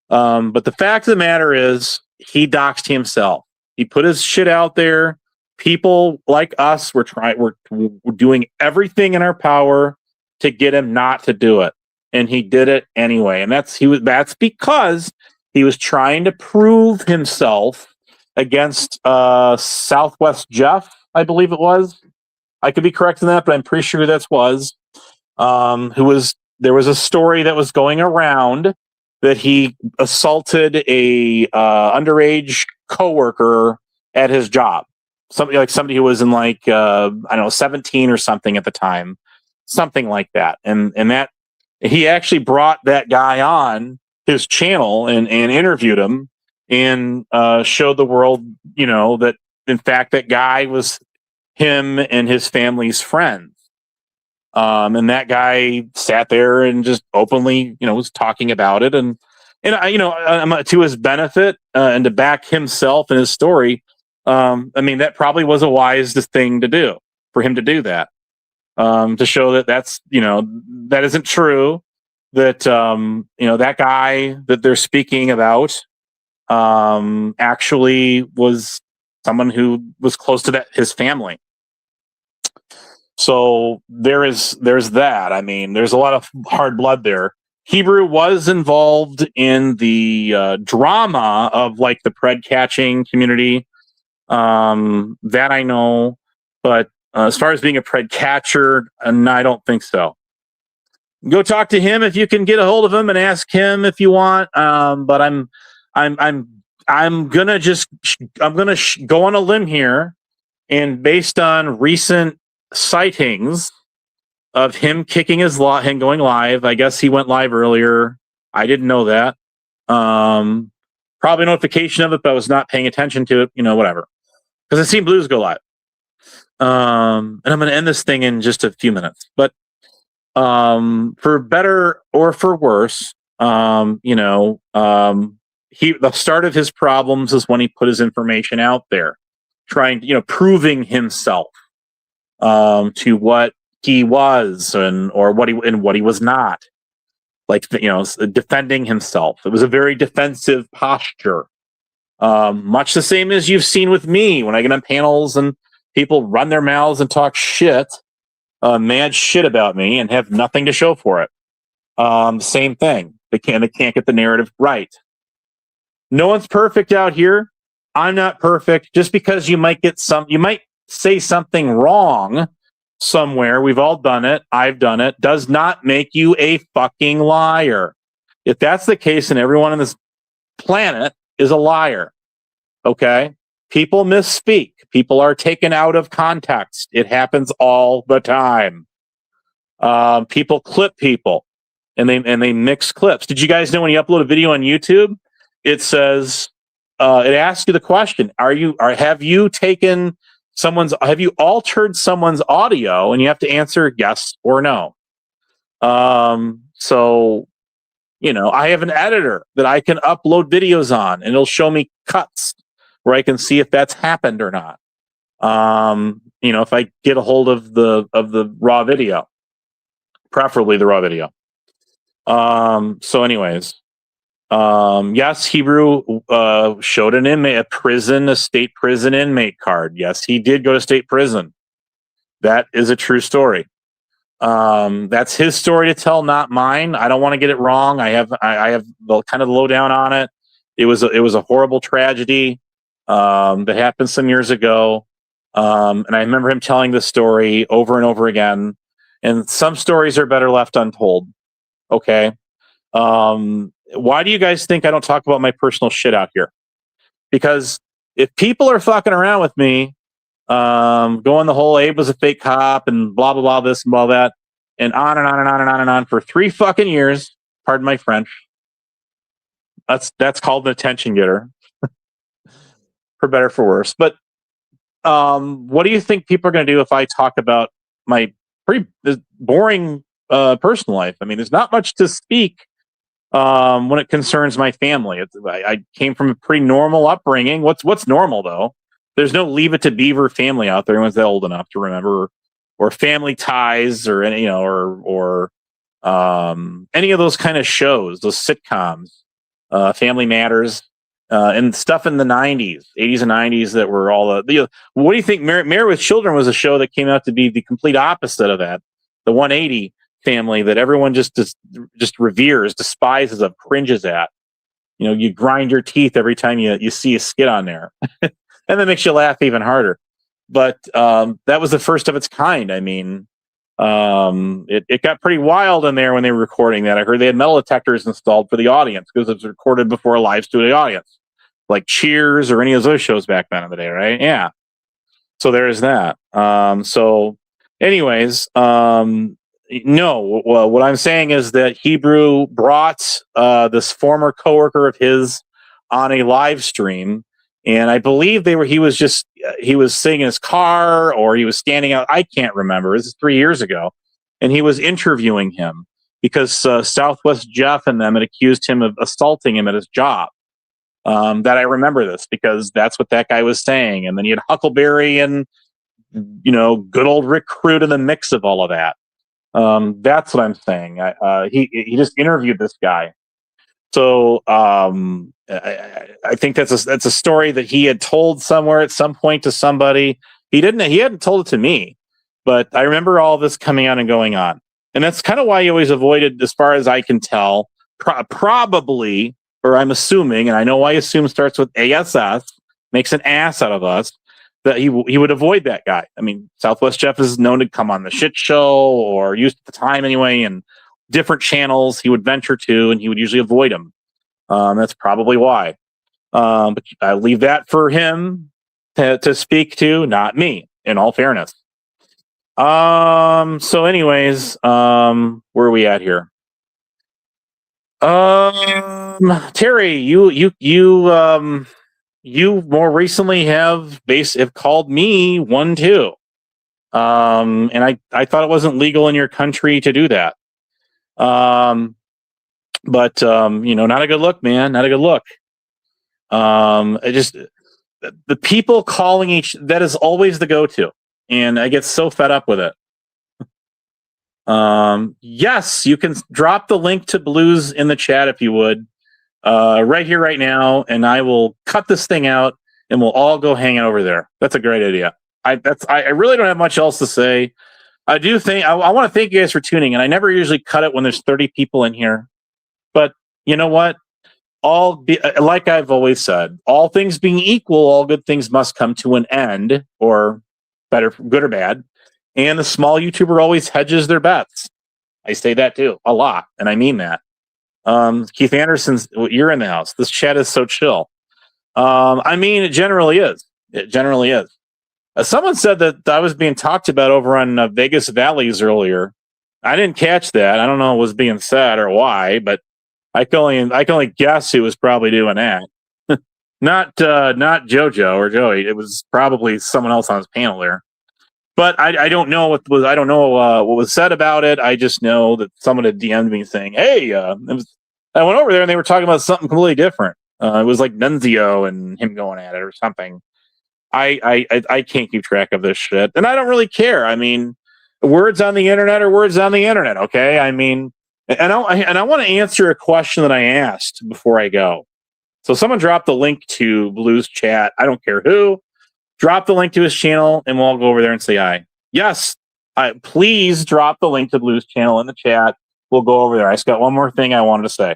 But the fact of the matter is, he doxed himself. He put his shit out there. People like us were doing everything in our power to get him not to do it, and he did it anyway. And that's because he was trying to prove himself against Southwest Jeff, I believe it was. I could be correct in that, but I'm pretty sure that was. There was a story that was going around that he assaulted a underage coworker at his job. Somebody who was in 17 or something at the time, something like that. And that he actually brought that guy on his channel and interviewed him and showed the world, that in fact that guy was him and his family's friend. And that guy sat there and just openly, was talking about it, and to his benefit and to back himself and his story. That probably was a wise thing to do for him to do that, to show that that isn't true. That that guy that they're speaking about actually was someone who was close to his family. So there's that. There's a lot of hard blood there. Hebrew was involved in the drama of the pred catching community. That I know, but as far as being a pred catcher, no, I don't think so. Go talk to him if you can get a hold of him and ask him if you want. But I'm gonna go on a limb here, and based on recent sightings of him kicking him going live. I guess he went live earlier I didn't know that. Probably a notification of it, but I was not paying attention to it. Whatever. Because I've seen Blues go live. And I'm going to end this thing in just a few minutes. But for better or for worse, the start of his problems is when he put his information out there, trying, proving himself to what he was or what he was not. Like, defending himself. It was a very defensive posture. Much the same as you've seen with me when I get on panels and people run their mouths and talk shit, mad shit about me and have nothing to show for it. Same thing. They can't get the narrative right. No one's perfect out here. I'm not perfect. Just because you might say something wrong somewhere. We've all done it. I've done it. Does not make you a fucking liar. If that's the case, then everyone on this planet is a liar. Okay? People misspeak. People are taken out of context. It happens all the time. People clip people and they mix clips. Did you guys know when you upload a video on YouTube, it says it asks you the question, have you altered someone's audio, and you have to answer yes or no. So I have an editor that I can upload videos on, and it'll show me cuts where I can see if that's happened or not. If I get a hold of the raw video, preferably the raw video. So anyways, yes, Hebrew showed an inmate, a state prison inmate card. Yes, he did go to state prison. That is a true story. That's his story to tell, not mine. I don't want to get it wrong. I have the kind of lowdown on it. It was a horrible tragedy that happened some years ago. And I remember him telling this story over and over again. And some stories are better left untold. Okay. Why do you guys think I don't talk about my personal shit out here? Because if people are fucking around with me, going the whole Abe was a fake cop and blah, blah, blah, this and blah, that, and on and on and on and on and on for 3 fucking years, pardon my French, that's called an attention getter, for better, for worse. But what do you think people are going to do if I talk about my pretty boring personal life? I mean, there's not much to speak when it concerns my family. I came from a pretty normal upbringing. What's normal, though? There's no Leave It to Beaver family out there. Everyone's that old enough to remember, or Family Ties, or any, or any of those kind of shows, those sitcoms, Family Matters, and stuff in the 80s and 90s that were all what do you think? Married with Children was a show that came out to be the complete opposite of that. The 180 family that everyone just reveres, despises, cringes at. You grind your teeth every time you see a skit on there. And that makes you laugh even harder. But that was the first of its kind. I mean, it got pretty wild in there when they were recording that. I heard they had metal detectors installed for the audience because it was recorded before a live studio audience, like Cheers or any of those shows back then in the day, right? Yeah. So there's that. So anyways, no, well, what I'm saying is that Hebrew brought this former coworker of his on a live stream. And I believe he was sitting in his car, or he was standing out. I can't remember. This is 3 years ago. And he was interviewing him because Southwest Jeff and them had accused him of assaulting him at his job. That I remember this because that's what that guy was saying. And then you had Huckleberry and, good old Rick Crude in the mix of all of that. That's what I'm saying. He just interviewed this guy. So I think that's a story that he had told somewhere at some point to somebody. He hadn't told it to me, but I remember all this coming out and going on. And that's kind of why he always avoided, as far as I can tell, probably, or I'm assuming, and I know why assume starts with ASS, makes an ass out of us, that he would avoid that guy. I mean, Southwest Jeff is known to come on the shit show, or used at the time anyway, and different channels he would venture to, and he would usually avoid them. That's probably why. But I leave that for him to speak to, not me, in all fairness. So anyways, where are we at here? Terry, you more recently have called me one too. And I thought it wasn't legal in your country to do that. But not a good look, man. Not a good look. I just the people calling that is always the go-to, and I get so fed up with it. Yes, you can drop the link to Blues in the chat if you would, right here, right now, and I will cut this thing out, and we'll all go hang out over there. That's a great idea. I really don't have much else to say. I do think I want to thank you guys for tuning in. I never usually cut it when there's 30 people in here, but you know what? Like I've always said, all things being equal, all good things must come to an end, or better, good or bad. And the small YouTuber always hedges their bets. I say that too a lot, and I mean that. Keith Anderson's, you're in the house. This chat is so chill. I mean, it generally is. It generally is. Someone said that I was being talked about over on Vegas Valleys earlier. I didn't catch that. I don't know what was being said or why, but I can only guess who was probably doing that. Not JoJo or Joey. It was probably someone else on his panel there. But I don't know what was said about it. I just know that someone had DM'd me saying, "Hey," I went over there and they were talking about something completely different. It was like Nunzio and him going at it or something. I can't keep track of this shit, and I don't really care. I mean, words on the internet are words on the internet. Okay, I mean, and I want to answer a question that I asked before I go. So someone dropped the link to Blue's chat. I don't care who. Drop the link to his channel, and we'll all go over there and say hi. Yes, please drop the link to Blue's channel in the chat. We'll go over there. I just got one more thing I wanted to say.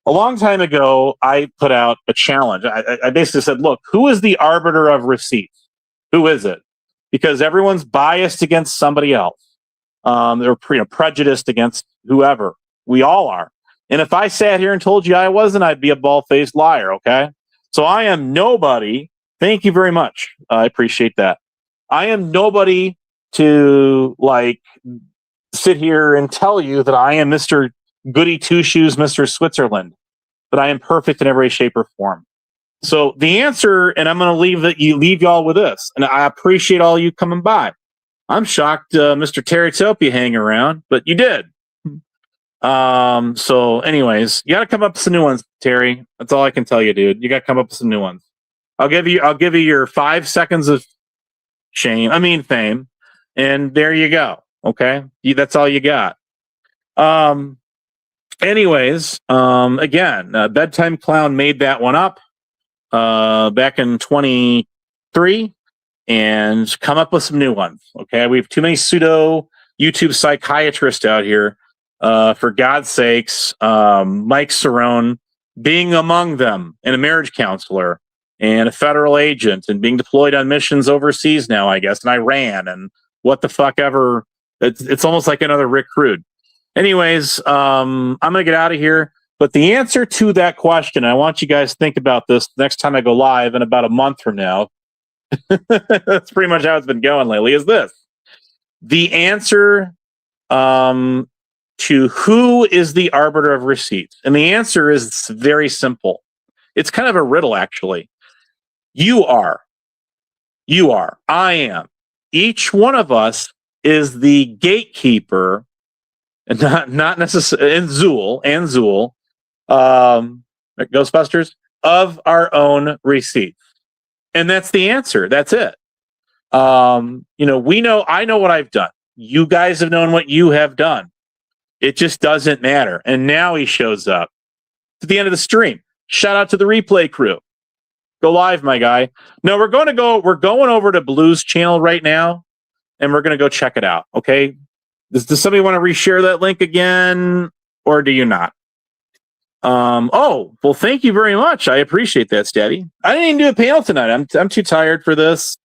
A long time ago, I put out a challenge. I basically said, look, who is the arbiter of receipts? Who is it? Because everyone's biased against somebody else. They're prejudiced against whoever. We all are. And if I sat here and told you I wasn't, I'd be a bald-faced liar, okay? So I am nobody. Thank you very much. I appreciate that. I am nobody to, sit here and tell you that I am Mr. Goody Two-Shoes, Mr. Switzerland, but I am perfect in every way, shape, or form. So the answer, and I'm going to leave y'all with this, and I appreciate all you coming by. I'm shocked Mr. Terrytopia hang around, but you did. So anyways, you got to come up with some new ones, Terry. That's all I can tell you, dude. You got to come up with some new ones. I'll give you your 5 seconds of fame, and there you go. Okay, that's all you got. Anyways, again, Bedtime Clown made that one up back in 23, and come up with some new ones. Okay, we have too many pseudo YouTube psychiatrists out here. For God's sakes, Mike Cerrone being among them, and a marriage counselor, and a federal agent, and being deployed on missions overseas now, I guess, in Iran, and what the fuck ever. It's almost like another Rick Rude. Anyways, I'm going to get out of here. But the answer to that question, I want you guys to think about this next time I go live in about a month from now. That's pretty much how it's been going lately, is this. The answer to who is the arbiter of receipts. And the answer is very simple. It's kind of a riddle, actually. You are. I am. Each one of us is the gatekeeper, and not necessarily, and Zool, Ghostbusters, of our own receipts. And that's the answer. That's it. I know what I've done. You guys have known what you have done. It just doesn't matter. And now he shows up at the end of the stream. Shout out to the replay crew. Go live, my guy. No, we're going over to Blue's channel right now, and we're going to go check it out. Okay. Does somebody want to reshare that link again, or do you not? Well, thank you very much. I appreciate that, Stabby. I didn't even do a panel tonight. I'm too tired for this.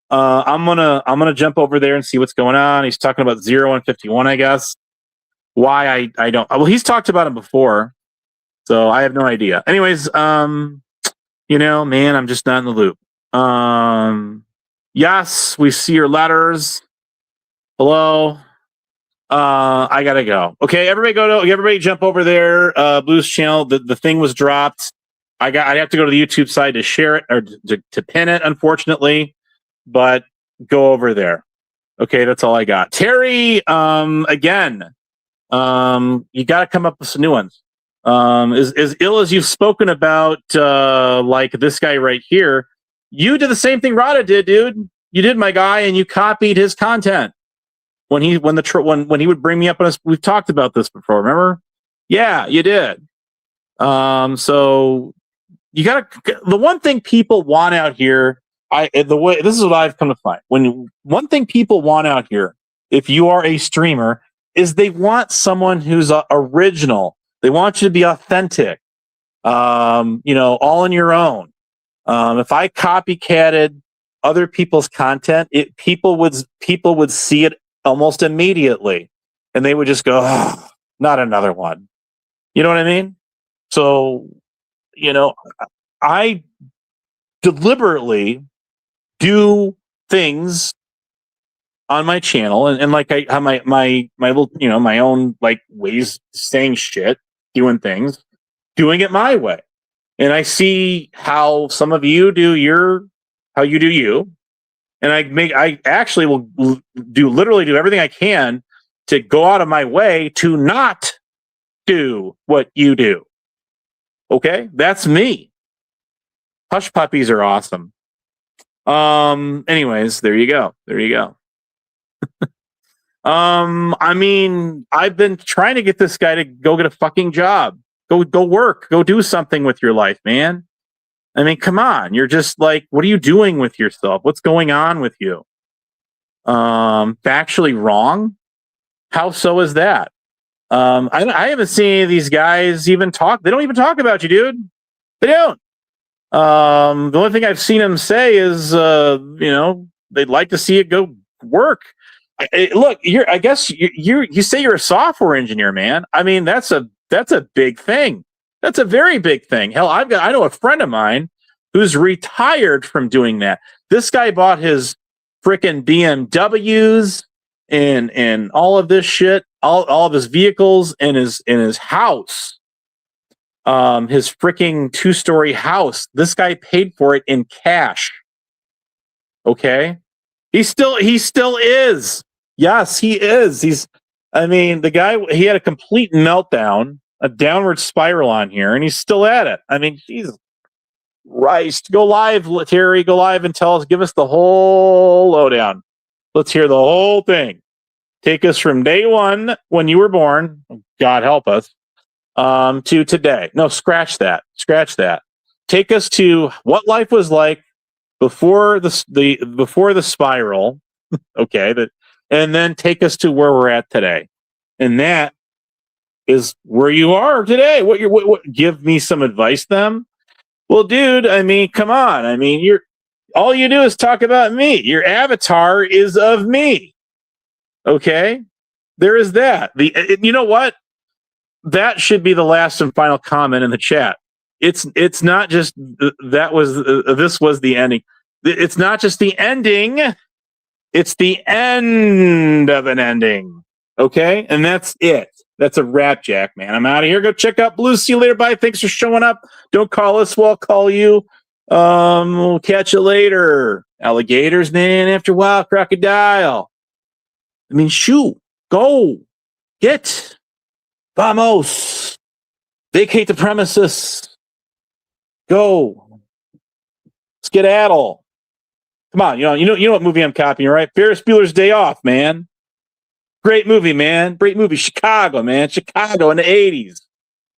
I'm gonna jump over there and see what's going on. He's talking about 0 and 51, I guess. Why I don't. Well, he's talked about him before, so I have no idea. Anyways, man, I'm just not in the loop. Yes, we see your letters. Hello. I gotta go. Okay, everybody jump over there. Blues channel. The thing was dropped. I have to go to the YouTube side to share it or to pin it, unfortunately. But go over there. Okay, that's all I got. Terry, again, you got to come up with some new ones. As ill as you've spoken about, like this guy right here, you did the same thing Rada did, dude. You did, my guy, and you copied his content when he would bring me up on us. We've talked about this before, remember? Yeah, you did. So you got to. The one thing people want out here, this is what I've come to find. One thing people want out here, if you are a streamer, is they want someone who's original. They want you to be authentic. All on your own. If I copycatted other people's content, people would see it almost immediately, and they would just go, oh, "Not another one." You know what I mean? So, I deliberately do things on my channel, and like I have my little, my own like ways of saying shit, doing things, doing it my way. And I see how some of you do how you do you. And I actually will literally do everything I can to go out of my way to not do what you do. Okay? That's me. Hush puppies are awesome. Anyways, there you go. I mean, I've been trying to get this guy to go get a fucking job. Go work. Go do something with your life, man. I mean, come on. You're just like, what are you doing with yourself? What's going on with you? Factually wrong? How so is that? I haven't seen any of these guys even talk. They don't even talk about you, dude. They don't. The only thing I've seen them say is, they'd like to see it go work. Look, I guess you say you're a software engineer, man. I mean, that's a big thing. That's a very big thing. Hell, I know a friend of mine who's retired from doing that. This guy bought his freaking BMWs and all of this shit, all of his vehicles in his house. His freaking 2-story house. This guy paid for it in cash. Okay? He still is. Yes, he is. The guy, he had a complete meltdown, a downward spiral on here, and he's still at it. I mean, Jesus Christ. Go live, Terry. Go live and give us the whole lowdown. Let's hear the whole thing. Take us from day one when you were born, God help us, to today. No, scratch that. Take us to what life was like before the spiral. Okay, and then take us to where we're at today. And that is where you are today. What give me some advice then? Well, dude, I mean, come on. I mean, all you do is talk about me. Your avatar is of me. Okay? There is that. You know what? That should be the last and final comment in the chat. It's not just this was the ending. It's not just the ending. It's the end of an ending. Okay? And that's it. That's a wrap, Jack, man. I'm out of here. Go check out Blue. See you later. Bye. Thanks for showing up. Don't call us. We'll call you. We'll catch you later. Alligators, man. After a while, crocodile. I mean, shoot. Go. Get. Vamos. Vacate the premises. Go. Skedaddle. Come on. You know what movie I'm copying, right? Ferris Bueller's Day Off, man. Great movie, man. Great movie. Chicago, man. Chicago in the 80s.